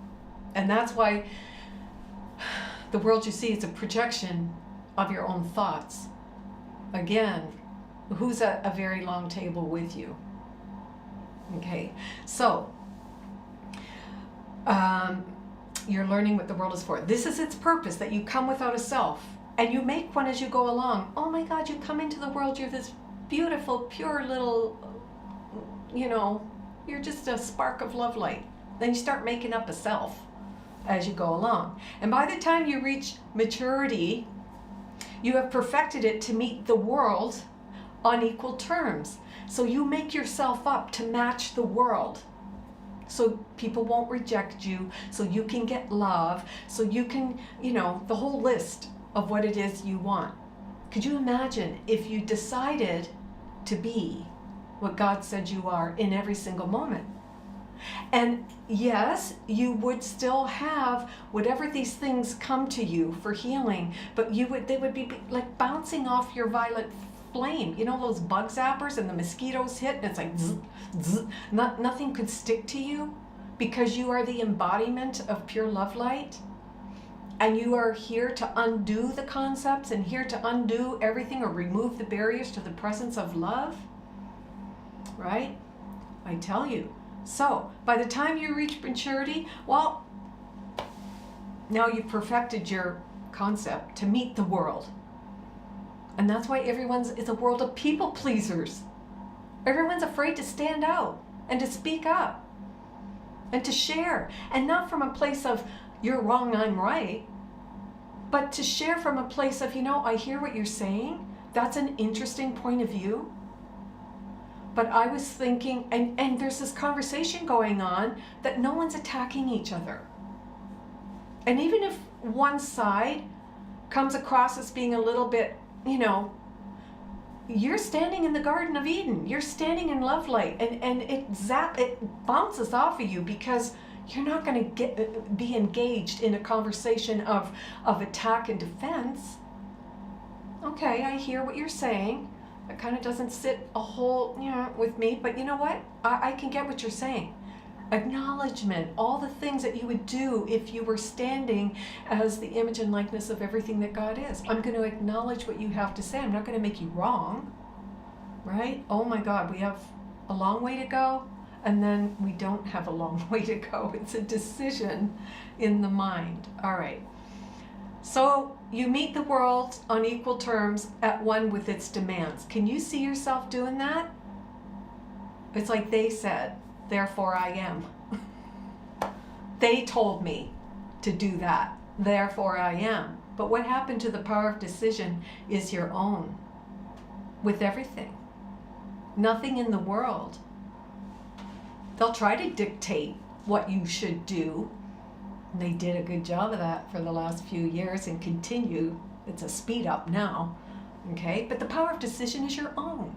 And that's why the world you see is a projection of your own thoughts. Again, who's at a very long table with you? Okay, so you're learning what the world is for. This is its purpose, that you come without a self, and you make one as you go along. Oh my God, you come into the world, you're this beautiful, pure little, you know, you're just a spark of love light. Then you start making up a self as you go along. And by the time you reach maturity, You have perfected it to meet the world on equal terms. So you make yourself up to match the world. So people won't reject you, so you can get love, so you can, the whole list of what it is you want. Could you imagine if you decided to be what God said you are in every single moment? And yes, you would still have whatever these things come to you for healing, but they would be like bouncing off your violet flame. You know those bug zappers and the mosquitoes hit and it's like zzz, zzz. Nothing could stick to you because you are the embodiment of pure love light. And you are here to undo the concepts and here to undo everything or remove the barriers to the presence of love. Right? I tell you. So, by the time you reach maturity, well, now you've perfected your concept to meet the world. And that's why it's a world of people pleasers. Everyone's afraid to stand out and to speak up and to share. And not from a place of, you're wrong, I'm right, but to share from a place of, I hear what you're saying. That's an interesting point of view. But I was thinking, and there's this conversation going on that no one's attacking each other. And even if one side comes across as being a little bit, you're standing in the Garden of Eden. You're standing in love light, and it bounces off of you because you're not going to be engaged in a conversation of attack and defense. Okay, I hear what you're saying. It kind of doesn't sit a whole, with me, but you know what? I can get what you're saying. Acknowledgement, all the things that you would do if you were standing as the image and likeness of everything that God is. I'm going to acknowledge what you have to say. I'm not going to make you wrong, right? Oh my God, we have a long way to go, and then we don't have a long way to go. It's a decision in the mind. All right. So you meet the world on equal terms at one with its demands. Can you see yourself doing that? It's like they said, therefore I am. They told me to do that, therefore I am. But what happened to the power of decision is your own with everything. Nothing in the world. They'll try to dictate what you should do. They did a good job of that for the last few years and continue. It's a speed up now, okay? But the power of decision is your own.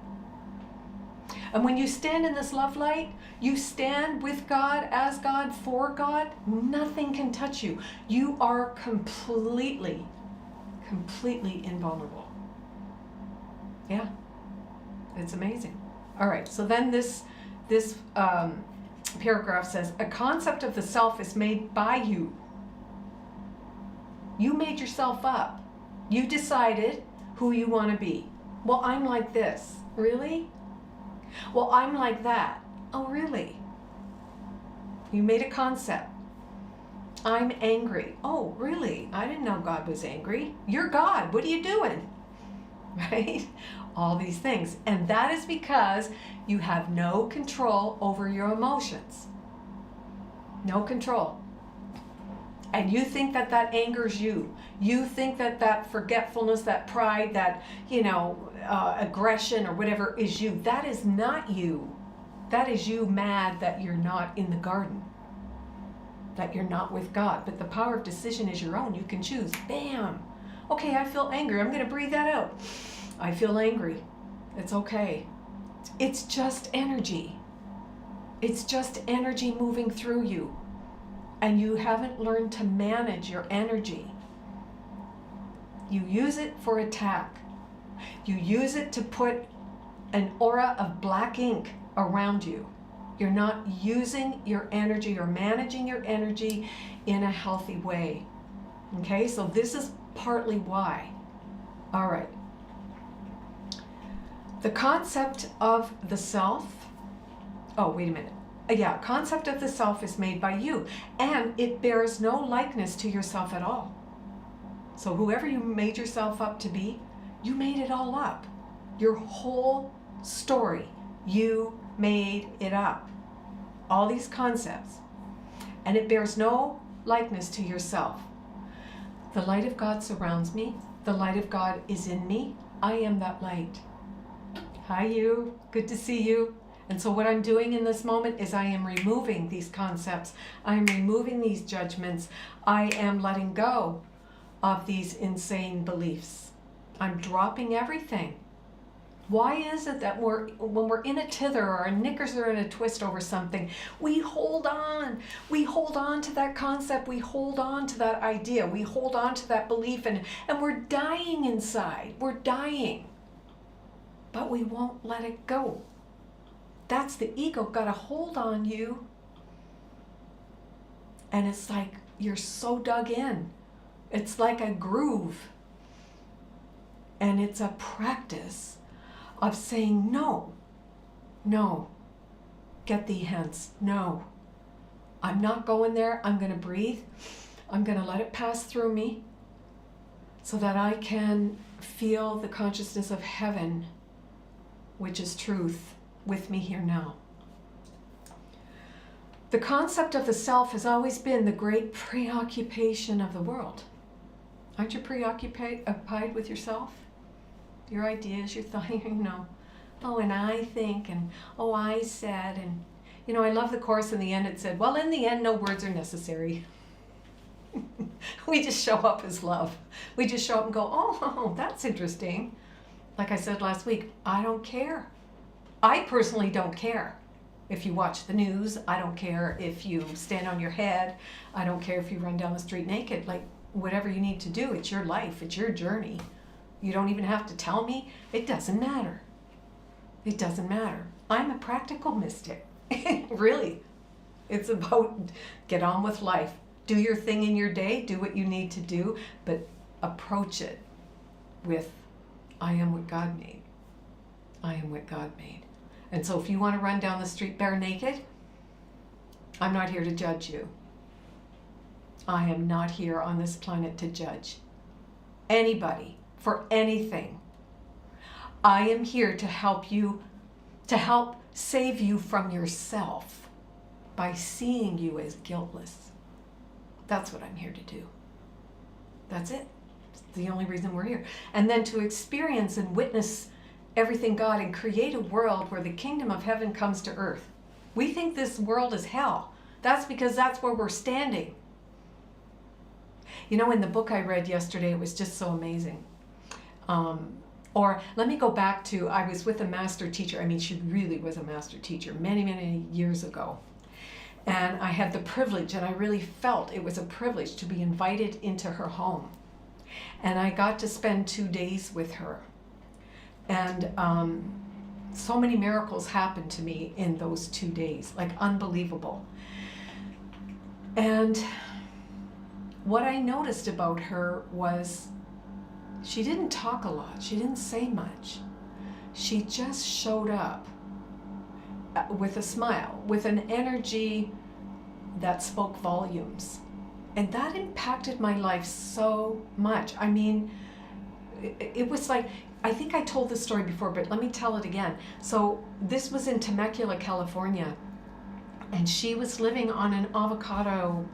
And when you stand in this love light, you stand with God, as God, for God, nothing can touch you. You are completely invulnerable. Yeah, it's amazing. All right, so then this paragraph says, a concept of the self is made by you. You made yourself up. You decided who you want to be. Well, I'm like this. Really? Well, I'm like that. Oh, really? You made a concept. I'm angry. Oh, really? I didn't know God was angry. You're God. What are you doing? Right? All these things. And that is because you have no control over your emotions. No control. And you think that angers you. You think that forgetfulness, that pride, that, aggression or whatever is you. That is not you. That is you mad that you're not in the garden. That you're not with God. But the power of decision is your own. You can choose. Bam. Okay, I feel angry. I'm going to breathe that out. I feel angry. It's okay. It's just energy. It's just energy moving through you. And you haven't learned to manage your energy. You use it for attack. You use it to put an aura of black ink around you. You're not using your energy or managing your energy in a healthy way. Okay, so this is partly why. All right. The concept of the self, concept of the self is made by you, and it bears no likeness to yourself at all. So whoever you made yourself up to be, you made it all up. Your whole story, you made it up. All these concepts. And it bears no likeness to yourself. The light of God surrounds me. The light of God is in me. I am that light. Hi, you. Good to see you. And so what I'm doing in this moment is I am removing these concepts. I'm removing these judgments. I am letting go of these insane beliefs. I'm dropping everything. Why is it that when we're in a tither or our knickers are in a twist over something, we hold on. We hold on to that concept. We hold on to that idea. We hold on to that belief, and we're dying inside. We're dying. But we won't let it go. That's the ego got a hold on you. And it's like you're so dug in. It's like a groove. And it's a practice of saying no, no, get thee hence, no. I'm not going there. I'm going to breathe. I'm going to let it pass through me so that I can feel the consciousness of heaven, which is truth, with me here now. The concept of the self has always been the great preoccupation of the world. Aren't you preoccupied with yourself? Your ideas, your thoughts, oh, and I think, and oh, I said, and I love the Course in the end. It said, well, in the end, no words are necessary. We just show up as love. We just show up and go, oh, that's interesting. Like I said last week, I don't care. I personally don't care. If you watch the news, I don't care if you stand on your head. I don't care if you run down the street naked. Like, whatever you need to do, it's your life, it's your journey. You don't even have to tell me. It doesn't matter. It doesn't matter. I'm a practical mystic. Really. It's about get on with life. Do your thing in your day. Do what you need to do. But approach it with, I am what God made. I am what God made. And so if you want to run down the street bare naked, I'm not here to judge you. I am not here on this planet to judge anybody for anything. I am here to help you, to help save you from yourself by seeing you as guiltless. That's what I'm here to do. That's it. It's the only reason we're here. And then to experience and witness everything God and create a world where the kingdom of heaven comes to earth. We think this world is hell. That's because that's where we're standing. In the book I read yesterday, it was just so amazing. Or let me go back to, I was with a master teacher. I mean, she really was a master teacher many, many years ago. And I had the privilege, and I really felt it was a privilege to be invited into her home. And I got to spend 2 days with her. And so many miracles happened to me in those 2 days, like unbelievable. And what I noticed about her was she didn't talk a lot. She didn't say much. She just showed up with a smile, with an energy that spoke volumes. And that impacted my life so much. I mean, it was like, I think I told this story before, but let me tell it again. So this was in Temecula, California, and she was living on an avocado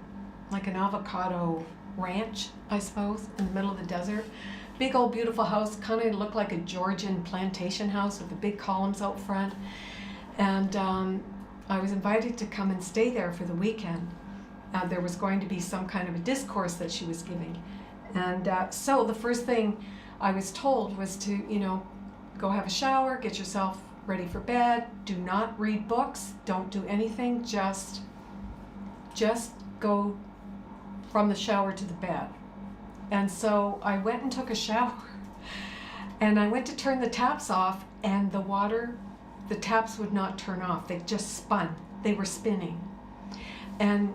ranch, I suppose, in the middle of the desert. Big old beautiful house, kind of looked like a Georgian plantation house with the big columns out front. And I was invited to come and stay there for the weekend. There was going to be some kind of a discourse that she was giving. And so the first thing I was told was to, go have a shower, get yourself ready for bed, do not read books, don't do anything, just go from the shower to the bed. And so I went and took a shower, and I went to turn the taps off, and the taps would not turn off. They just spun. They were spinning. And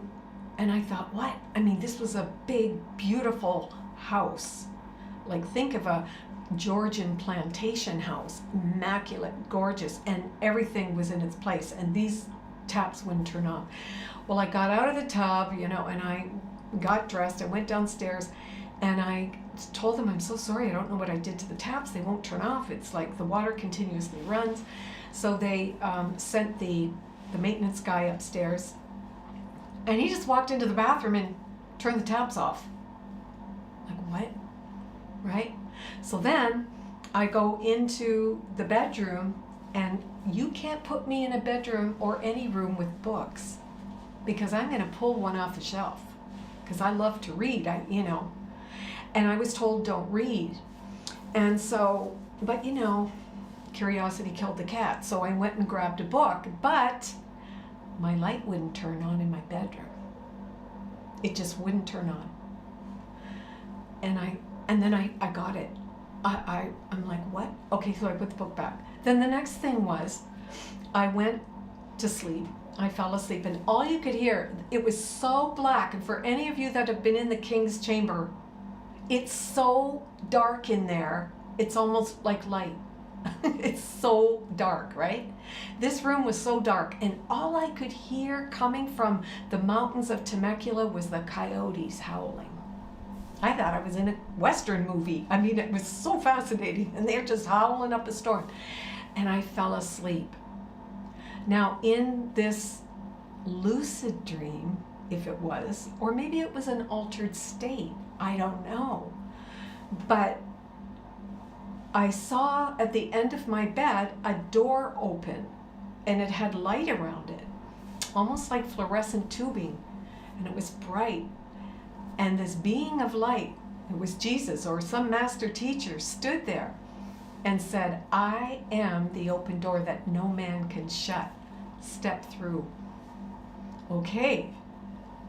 I thought, what? I mean, this was a big, beautiful house. Like, think of a Georgian plantation house, immaculate, gorgeous, and everything was in its place, and these taps wouldn't turn off. Well, I got out of the tub, and I got dressed. I went downstairs, and I told them, I'm so sorry, I don't know what I did to the taps. They won't turn off. It's like the water continuously runs. So they sent the maintenance guy upstairs, and he just walked into the bathroom and turned the taps off. Like, what? Right? So then I go into the bedroom, and you can't put me in a bedroom or any room with books, because I'm going to pull one off the shelf, because I love to read, and I was told don't read. And so, but curiosity killed the cat. So I went and grabbed a book, but my light wouldn't turn on in my bedroom. It just wouldn't turn on. And then I got it. I'm like, what? Okay, so I put the book back. Then the next thing was, I went to sleep. I fell asleep, and all you could hear, it was so black. And for any of you that have been in the King's Chamber, it's so dark in there. It's almost like light. It's so dark, right? This room was so dark, and all I could hear coming from the mountains of Temecula was the coyotes howling. I thought I was in a Western movie. I mean, it was so fascinating, and they're just howling up a storm. And I fell asleep. Now, in this lucid dream, if it was, or maybe it was an altered state, I don't know. But I saw at the end of my bed a door open, and it had light around it, almost like fluorescent tubing, and it was bright. And this being of light, it was Jesus or some master teacher, stood there and said, I am the open door that no man can shut. Step through. Okay.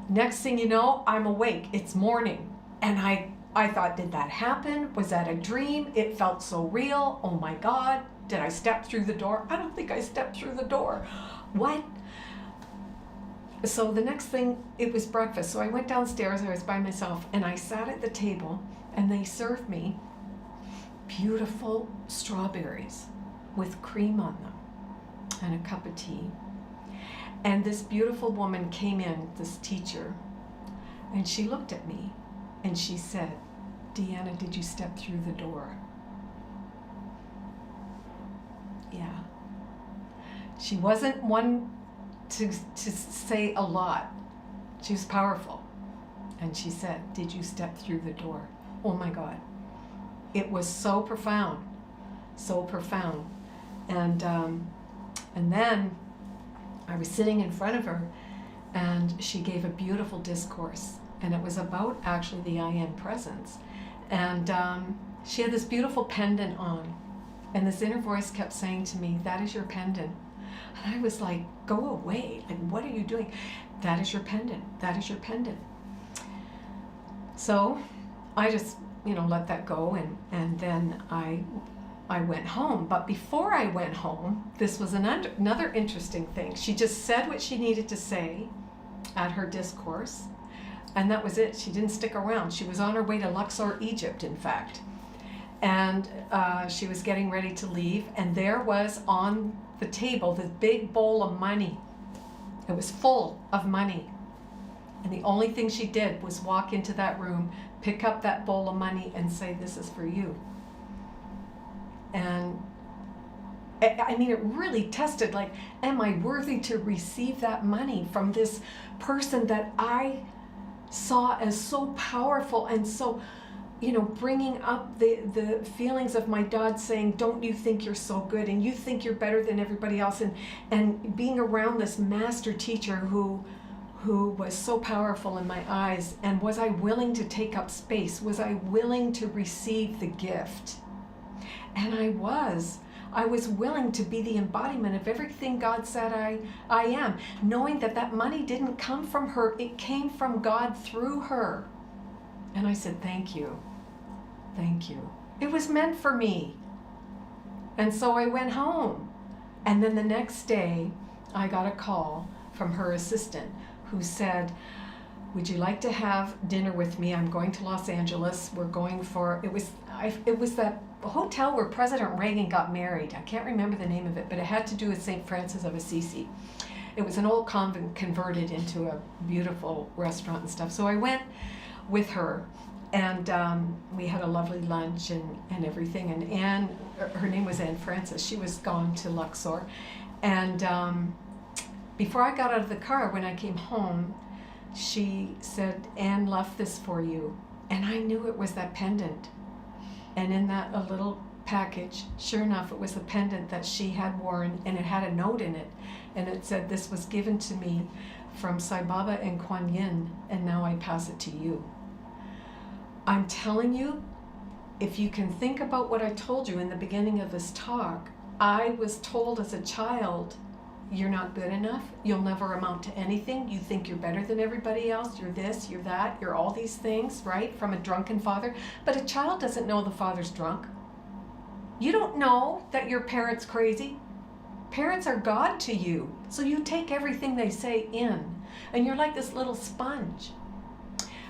Next thing you know, I'm awake. It's morning. And I thought, did that happen? Was that a dream? It felt so real. Oh my God. Did I step through the door? I don't think I stepped through the door. What? So the next thing, it was breakfast. So I went downstairs, I was by myself, and I sat at the table, and they served me beautiful strawberries with cream on them and a cup of tea. And this beautiful woman came in, this teacher, and she looked at me and she said, Deanna, did you step through the door? Yeah. She wasn't one to say a lot. She was powerful. And she said, did you step through the door? Oh my God. It was so profound, so profound. And then I was sitting in front of her, and she gave a beautiful discourse, and it was about actually the I Am presence. And she had this beautiful pendant on, and this inner voice kept saying to me, that is your pendant. And I was like, go away, like, what are you doing? That is your pendant, that is your pendant. So I just, let that go, and then I went home. But before I went home, this was another interesting thing. She just said what she needed to say at her discourse, and that was it. She didn't stick around. She was on her way to Luxor, Egypt, in fact. And she was getting ready to leave, and there was on the table this big bowl of money. It was full of money. And the only thing she did was walk into that room, pick up that bowl of money, and say, this is for you. And I mean, it really tested, like, am I worthy to receive that money from this person that I saw as so powerful and so, bringing up the feelings of my dad saying, don't you think you're so good, and you think you're better than everybody else, and being around this master teacher who was so powerful in my eyes. And was I willing to take up space? Was I willing to receive the gift? And I was willing to be the embodiment of everything God said I am, knowing that money didn't come from her, it came from God through her. And I said, thank you. Thank you. It was meant for me. And so I went home. And then the next day, I got a call from her assistant who said, would you like to have dinner with me? I'm going to Los Angeles. We're going for, it was that hotel where President Reagan got married. I can't remember the name of it, but it had to do with St. Francis of Assisi. It was an old convent converted into a beautiful restaurant and stuff. So I went with her, and we had a lovely lunch and everything. And Anne, her name was Anne Francis, she was gone to Luxor. And before I got out of the car, when I came home, she said, Anne left this for you. And I knew it was that pendant. And in that a little package, sure enough, it was the pendant that she had worn, and it had a note in it, and it said, "This was given to me from Sai Baba and Kuan Yin, and now I pass it to you." I'm telling you, if you can think about what I told you in the beginning of this talk, I was told as a child, you're not good enough, you'll never amount to anything, you think you're better than everybody else, you're this, you're that, you're all these things, right, from a drunken father. But a child doesn't know the father's drunk. You don't know that your parent's crazy. Parents are God to you, so you take everything they say in, and you're like this little sponge.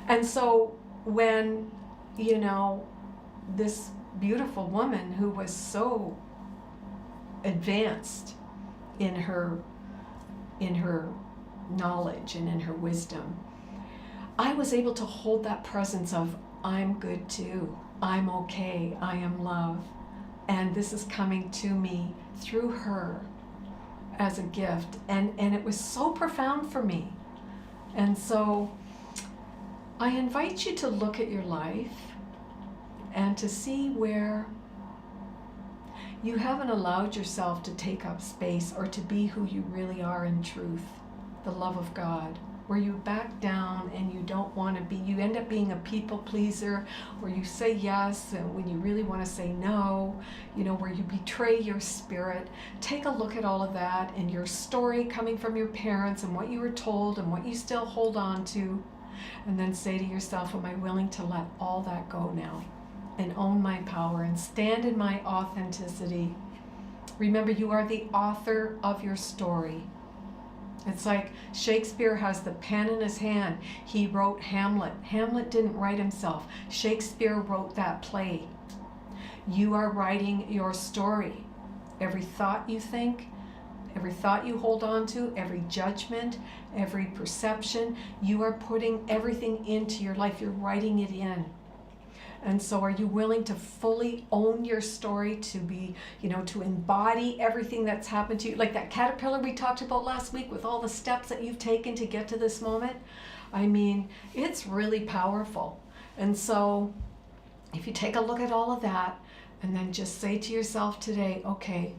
And so when, you know, this beautiful woman who was so advanced in her knowledge and in her wisdom, I was able to hold that presence of, I'm good too, I'm okay, I am love, and this is coming to me through her as a gift, and it was so profound for me. And so I invite you to look at your life and to see where you haven't allowed yourself to take up space or to be who you really are in truth, the love of God, where you back down and you don't want to be, you end up being a people pleaser, or you say yes and when you really want to say no, you know, where you betray your spirit. Take a look at all of that and your story coming from your parents and what you were told and what you still hold on to, and then say to yourself, am I willing to let all that go now and own my power and stand in my authenticity? Remember, you are the author of your story. It's like Shakespeare has the pen in his hand. He wrote Hamlet. Hamlet didn't write himself. Shakespeare wrote that play. You are writing your story. Every thought you think, every thought you hold on to, every judgment, every perception, you are putting everything into your life. You're writing it in. And so are you willing to fully own your story, to be, you know, to embody everything that's happened to you? Like that caterpillar we talked about last week with all the steps that you've taken to get to this moment. I mean, it's really powerful. And so if you take a look at all of that and then just say to yourself today, okay,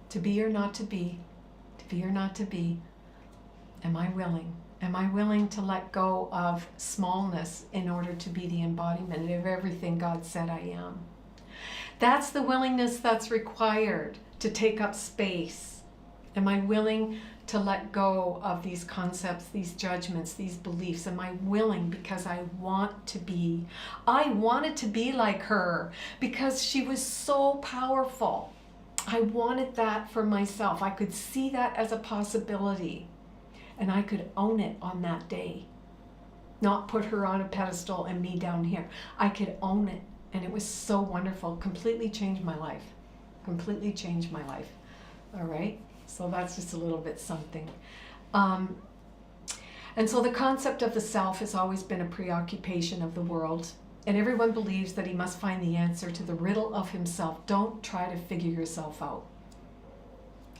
to be or not to be, to be or not to be, am I willing? Am I willing to let go of smallness in order to be the embodiment of everything God said I am? That's the willingness that's required to take up space. Am I willing to let go of these concepts, these judgments, these beliefs? Am I willing because I want to be? I wanted to be like her because she was so powerful. I wanted that for myself. I could see that as a possibility. And I could own it on that day. Not put her on a pedestal and me down here. I could own it. And it was so wonderful. Completely changed my life. Completely changed my life. All right? So that's just a little bit something. And so the concept of the self has always been a preoccupation of the world. And everyone believes that he must find the answer to the riddle of himself. Don't try to figure yourself out.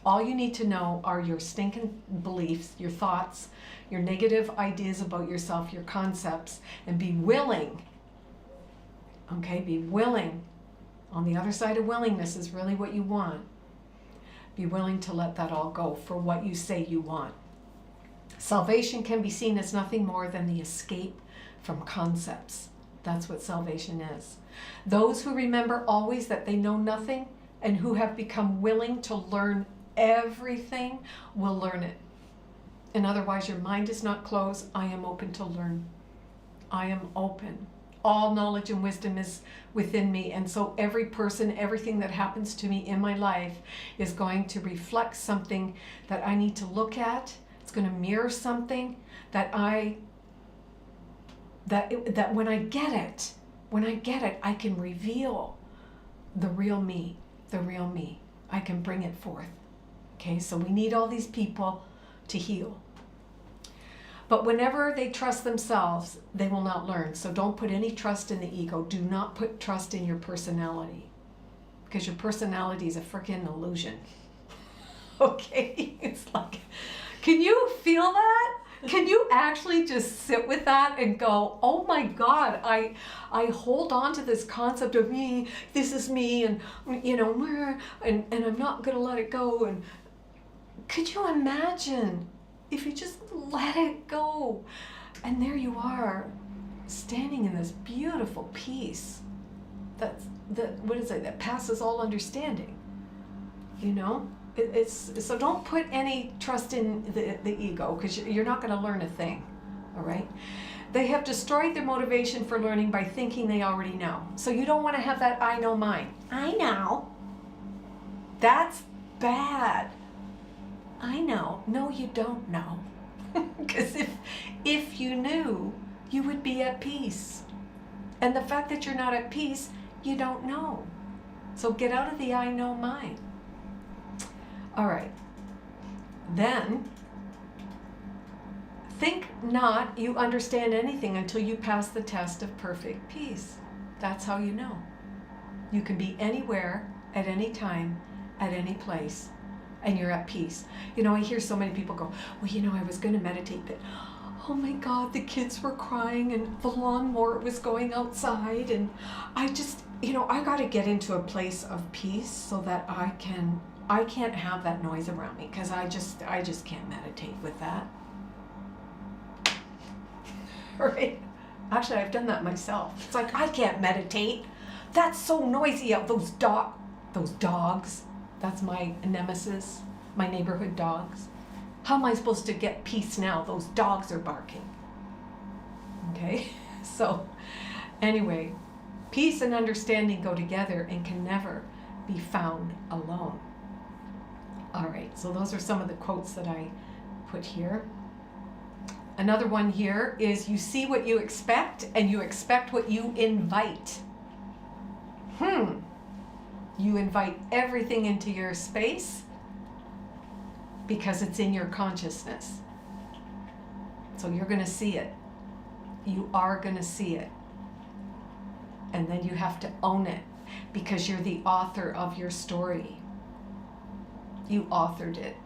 All you need to know are your stinking beliefs, your thoughts, your negative ideas about yourself, your concepts, and be willing, okay, be willing. On the other side of willingness is really what you want. Be willing to let that all go for what you say you want. Salvation can be seen as nothing more than the escape from concepts. That's what salvation is. Those who remember always that they know nothing and who have become willing to learn everything will learn it. And otherwise your mind is not closed. I am open to learn. I am open. All knowledge and wisdom is within me. And so every person, everything that happens to me in my life is going to reflect something that I need to look at. It's going to mirror something that when I get it, I can reveal the real me, the real me. I can bring it forth. Okay, so we need all these people to heal. But whenever they trust themselves, they will not learn. So don't put any trust in the ego. Do not put trust in your personality, because your personality is a freaking illusion. Okay, it's like, can you feel that? Can you actually just sit with that and go, oh my God, I hold on to this concept of me, this is me, and and I'm not gonna let it go. And could you imagine if you just let it go? And there you are, standing in this beautiful peace that passes all understanding. So don't put any trust in the ego, because you're not going to learn a thing. All right. They have destroyed their motivation for learning by thinking they already know. So you don't want to have that I know mind. I know. That's bad. I know. No, you don't know. Because if you knew, you would be at peace. And the fact that you're not at peace, you don't know. So get out of the I know mind. All right. Then, think not you understand anything until you pass the test of perfect peace. That's how you know. You can be anywhere, at any time, at any place, and you're at peace. I hear so many people go, well, I was going to meditate, but oh my God, the kids were crying and the lawnmower was going outside, and I just, I got to get into a place of peace so that I can't have that noise around me, because I just can't meditate with that. Right? Actually, I've done that myself. It's like, I can't meditate. That's so noisy out. Those dogs. That's my nemesis, my neighborhood dogs. How am I supposed to get peace now? Those dogs are barking. Okay? So, anyway, peace and understanding go together and can never be found alone. All right, so those are some of the quotes that I put here. Another one here is, you see what you expect and you expect what you invite. You invite everything into your space because it's in your consciousness. So you're going to see it. You are going to see it. And then you have to own it, because you're the author of your story. You authored it.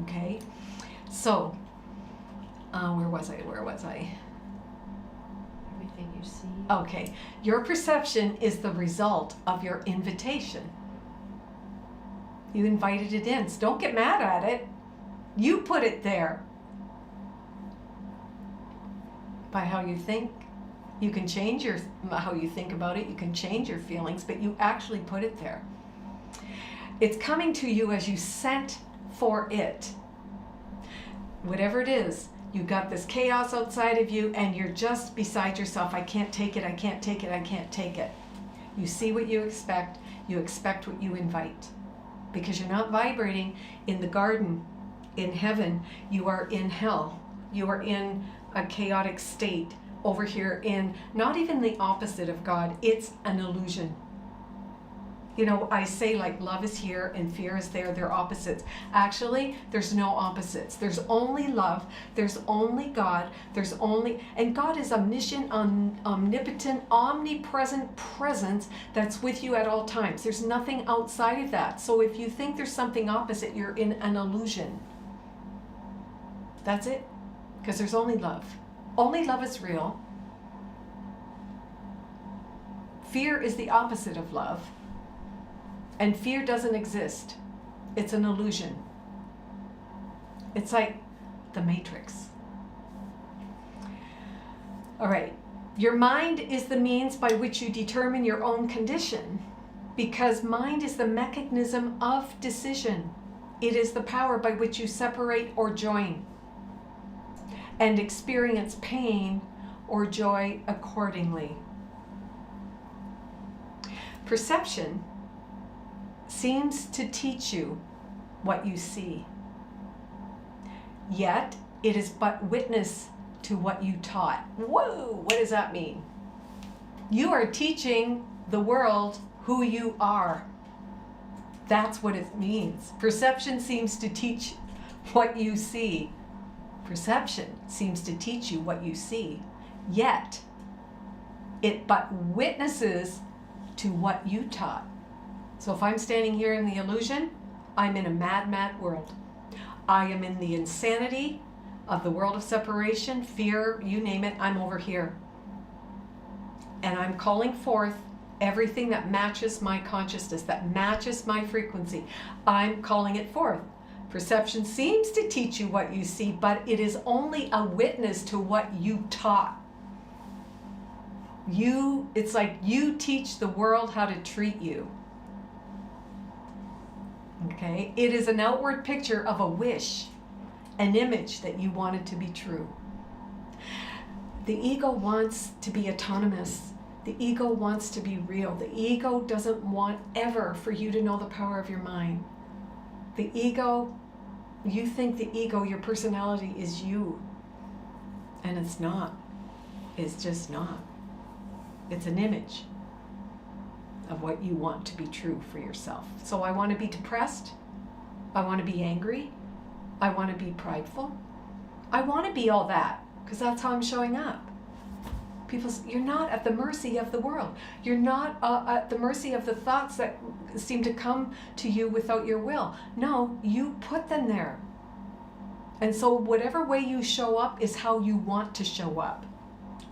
Okay? So, where was I? Everything you see. Okay. Your perception is the result of your invitation. You invited it in. So don't get mad at it. You put it there. By how you think. You can change how you think about it. You can change your feelings, but you actually put it there. It's coming to you as you sent for it. Whatever it is, you got this chaos outside of you and you're just beside yourself. I can't take it, I can't take it, I can't take it. You see what you expect what you invite. Because you're not vibrating in the garden, in heaven, you are in hell. You are in a chaotic state over here, in not even the opposite of God, it's an illusion. I say, like, love is here and fear is there. They're opposites. Actually, there's no opposites. There's only love. There's only God. And God is omniscient, omnipotent, omnipresent presence that's with you at all times. There's nothing outside of that. So if you think there's something opposite, you're in an illusion. That's it. Because there's only love. Only love is real. Fear is the opposite of love. And fear doesn't exist. It's an illusion. It's like the Matrix. All right. Your mind is the means by which you determine your own condition, because mind is the mechanism of decision. It is the power by which you separate or join and experience pain or joy accordingly. Perception seems to teach you what you see, yet it is but witness to what you taught. Whoa, what does that mean? You are teaching the world who you are. That's what it means. Perception seems to teach what you see. Perception seems to teach you what you see, yet it but witnesses to what you taught. So if I'm standing here in the illusion, I'm in a mad, mad world. I am in the insanity of the world of separation, fear, you name it, I'm over here. And I'm calling forth everything that matches my consciousness, that matches my frequency. I'm calling it forth. Perception seems to teach you what you see, but it is only a witness to what you taught. It's like you teach the world how to treat you. Okay? It is an outward picture of a wish, an image that you wanted to be true. The ego wants to be autonomous. The ego wants to be real. The ego doesn't want ever for you to know the power of your mind. The ego, you think the ego, your personality is you. And it's not. It's just not. It's an image of what you want to be true for yourself. So I want to be depressed. I want to be angry. I want to be prideful. I want to be all that because that's how I'm showing up. People, you're not at the mercy of the world. You're not at the mercy of the thoughts that seem to come to you without your will. No, you put them there. And so whatever way you show up is how you want to show up.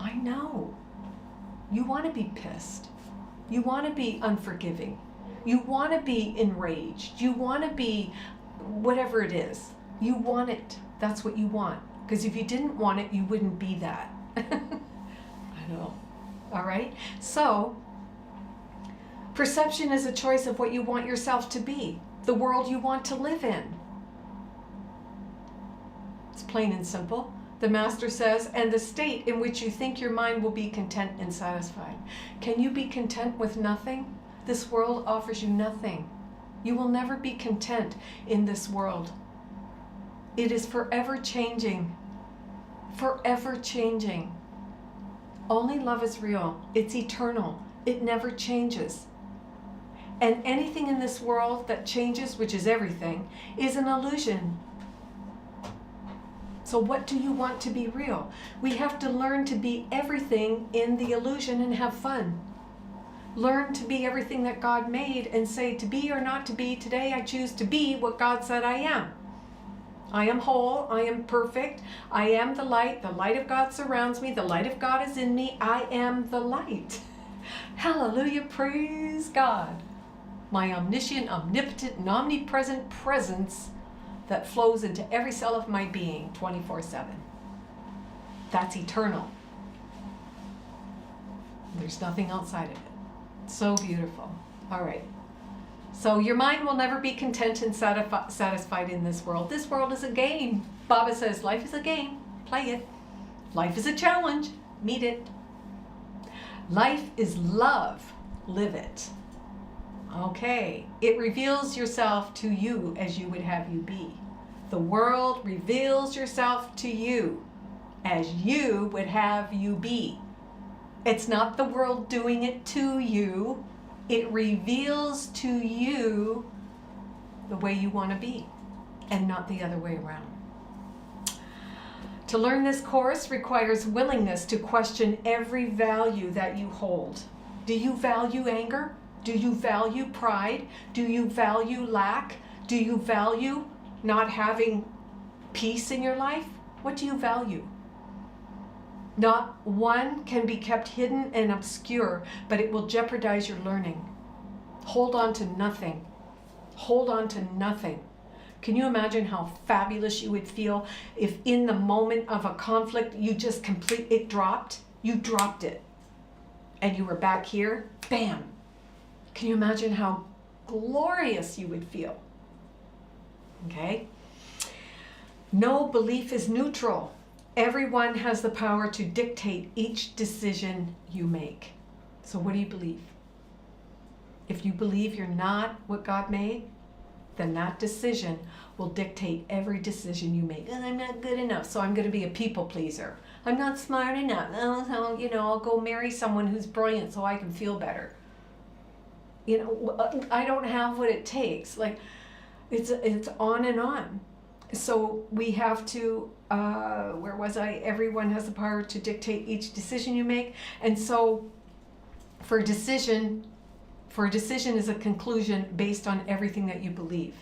I know. You want to be pissed. You want to be unforgiving. You want to be enraged. You want to be whatever it is. You want it. That's what you want. Because if you didn't want it, you wouldn't be that. I know. All right? So, perception is a choice of what you want yourself to be, the world you want to live in. It's plain and simple. The Master says, and the state in which you think your mind will be content and satisfied. Can you be content with nothing? This world offers you nothing. You will never be content in this world. It is forever changing. Forever changing. Only love is real. It's eternal. It never changes. And anything in this world that changes, which is everything, is an illusion. So what do you want to be real? We have to learn to be everything in the illusion and have fun. Learn to be everything that God made and say, to be or not to be, today I choose to be what God said I am. I am whole, I am perfect, I am the light of God surrounds me, the light of God is in me, I am the light. Hallelujah, praise God. My omniscient, omnipotent, and omnipresent presence that flows into every cell of my being 24/7. That's eternal. There's nothing outside of it. So beautiful. All right. So your mind will never be content and satisfied in this world. This world is a game. Baba says life is a game. Play it. Life is a challenge. Meet it. Life is love. Live it. Okay. It reveals yourself to you as you would have you be. The world reveals yourself to you as you would have you be. It's not the world doing it to you. It reveals to you the way you want to be and not the other way around. To learn this course requires willingness to question every value that you hold. Do you value anger? Do you value pride? Do you value lack? Do you value not having peace in your life? What do you value? Not one can be kept hidden and obscure, but it will jeopardize your learning. Hold on to nothing. Hold on to nothing. Can you imagine how fabulous you would feel if in the moment of a conflict you just it dropped? You dropped it. And you were back here, bam. Can you imagine how glorious you would feel? Okay? No belief is neutral. Everyone has the power to dictate each decision you make. So what do you believe? If you believe you're not what God made, then that decision will dictate every decision you make. I'm not good enough, so I'm going to be a people pleaser. I'm not smart enough. I'll go marry someone who's brilliant so I can feel better. I don't have what it takes. Like, it's on and on. So we have to, where was I? Everyone has the power to dictate each decision you make. And so for a decision is a conclusion based on everything that you believe.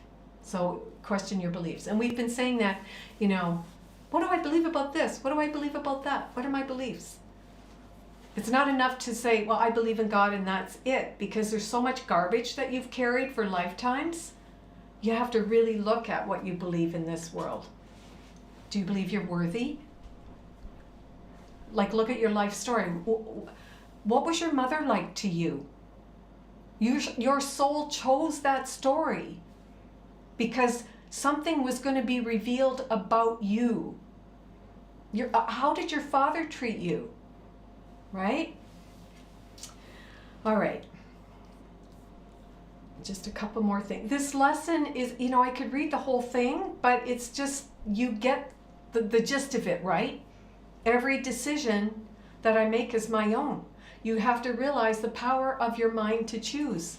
So question your beliefs. And we've been saying that, what do I believe about this? What do I believe about that? What are my beliefs? It's not enough to say, well, I believe in God and that's it, because there's so much garbage that you've carried for lifetimes. You have to really look at what you believe in this world. Do you believe you're worthy? Like, look at your life story. What was your mother like to you? Your soul chose that story because something was going to be revealed about you. How did your father treat you? Right? All right. Just a couple more things. This lesson is, I could read the whole thing, but it's just, you get the gist of it, right? Every decision that I make is my own. You have to realize the power of your mind to choose.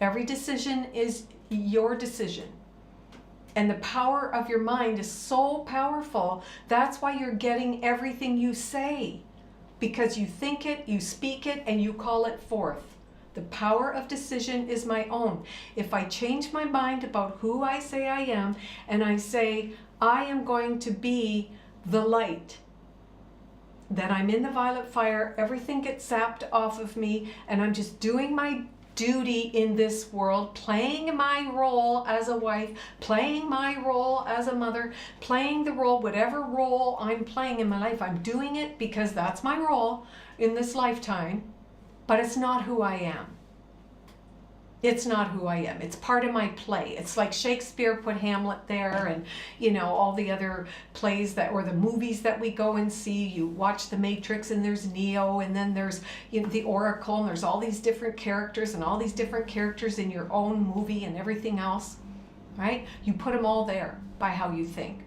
Every decision is your decision. And the power of your mind is so powerful. That's why you're getting everything you say. Because you think it, you speak it, and you call it forth. The power of decision is my own. If I change my mind about who I say I am, and I say, I am going to be the light, then I'm in the violet fire, everything gets zapped off of me, and I'm just doing my duty in this world, playing my role as a wife, playing my role as a mother, playing the role, whatever role I'm playing in my life, I'm doing it because that's my role in this lifetime, but it's not who I am. It's not who I am. It's part of my play. It's like Shakespeare put Hamlet there, and all the other plays or the movies that we go and see. You watch The Matrix, and there's Neo, and then there's the Oracle, and there's all these different characters, and all these different characters in your own movie and everything else, right? You put them all there by how you think.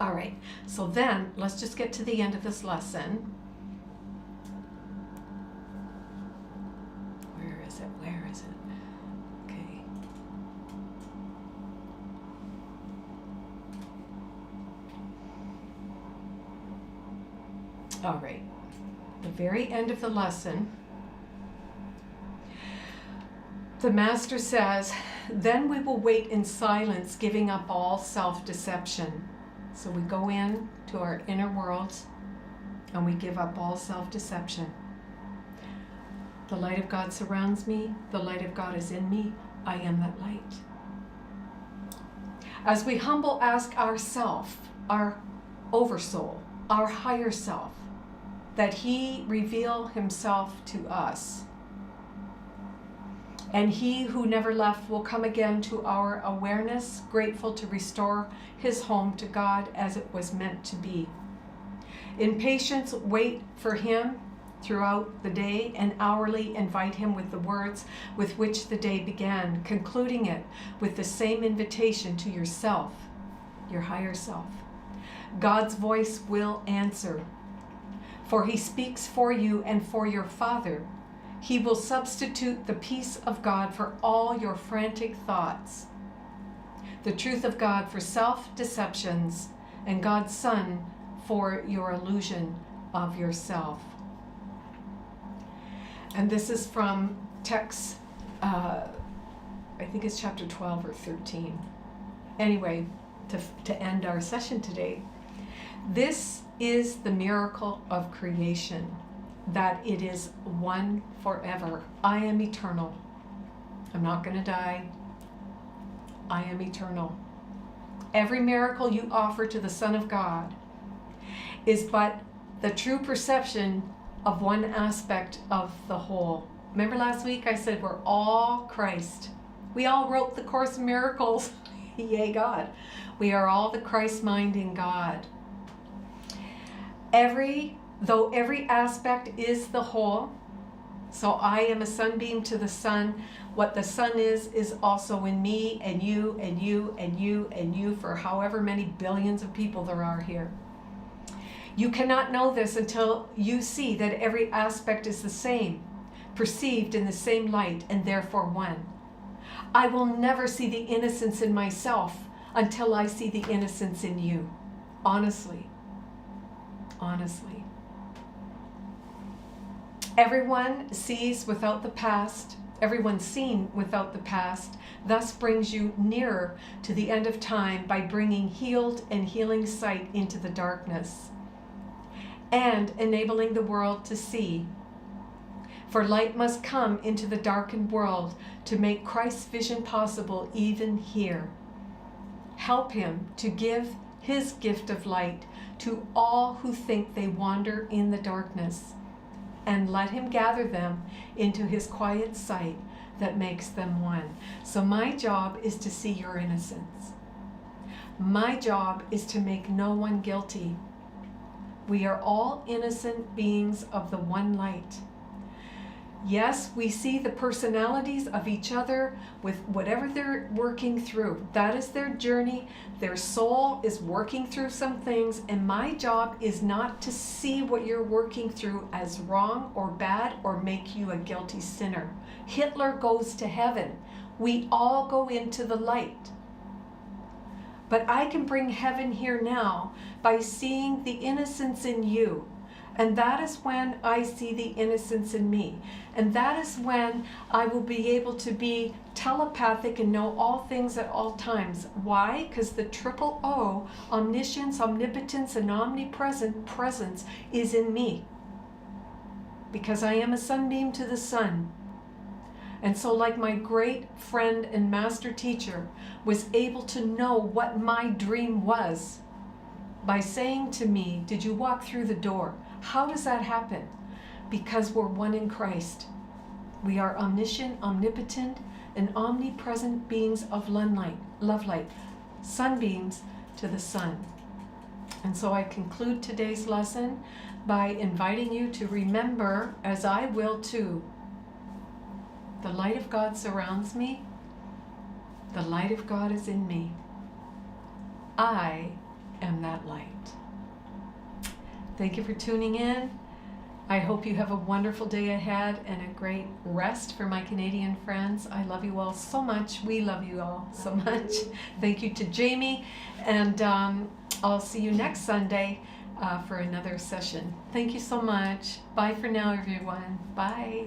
All right, so then let's just get to the end of this lesson. Where is it? Okay. All right. The very end of the lesson, the Master says, then we will wait in silence, giving up all self-deception. So we go in to our inner worlds and we give up all self-deception. The light of God surrounds me. The light of God is in me. I am that light. As we humble ask ourself, our oversoul, our higher self, that he reveal himself to us. And he who never left will come again to our awareness, grateful to restore his home to God as it was meant to be. In patience, wait for him throughout the day, and hourly invite him with the words with which the day began, concluding it with the same invitation to yourself, your higher self. God's voice will answer, for he speaks for you and for your Father. He will substitute the peace of God for all your frantic thoughts, the truth of God for self-deceptions, and God's Son for your illusion of yourself. And this is from text, I think it's chapter 12 or 13. Anyway, to end our session today, this is the miracle of creation, that it is one forever. I am eternal. I'm not going to die. I am eternal. Every miracle you offer to the Son of God is but the true perception of one aspect of the whole. Remember last week I said we're all Christ. We all wrote the Course in Miracles. Yay, God. We are all the Christ mind in God. Though every aspect is the whole, so I am a sunbeam to the sun. What the sun is also in me, and you, and you, and you, and you, for however many billions of people there are here. You cannot know this until you see that every aspect is the same, perceived in the same light, and therefore one. I will never see the innocence in myself until I see the innocence in you. Honestly. Honestly. Everyone sees without the past everyone seen without the past, thus brings you nearer to the end of time by bringing healed and healing sight into the darkness and enabling the world to see. For light must come into the darkened world to make Christ's vision possible even here. Help him to give his gift of light to all who think they wander in the darkness, and let him gather them into his quiet sight that makes them one. So my job is to see your innocence. My job is to make no one guilty. We are all innocent beings of the one light. Yes, we see the personalities of each other with whatever they're working through. That is their journey. Their soul is working through some things, and my job is not to see what you're working through as wrong or bad or make you a guilty sinner. Hitler goes to heaven. We all go into the light. But I can bring heaven here now by seeing the innocence in you. And that is when I see the innocence in me. And that is when I will be able to be telepathic and know all things at all times. Why? Because the triple O, omniscience, omnipotence, and omnipresent presence is in me. Because I am a sunbeam to the sun. And so like my great friend and master teacher was able to know what my dream was by saying to me, did you walk through the door? How does that happen? Because we're one in Christ. We are omniscient, omnipotent, and omnipresent beings of love light, sunbeams to the sun. And so I conclude today's lesson by inviting you to remember, as I will too, the light of God surrounds me. The light of God is in me. I am that light. Thank you for tuning in. I hope you have a wonderful day ahead and a great rest for my Canadian friends. I love you all so much. We love you all so much. Thank you to Jamie, and I'll see you next Sunday for another session. Thank you so much. Bye for now, everyone. Bye.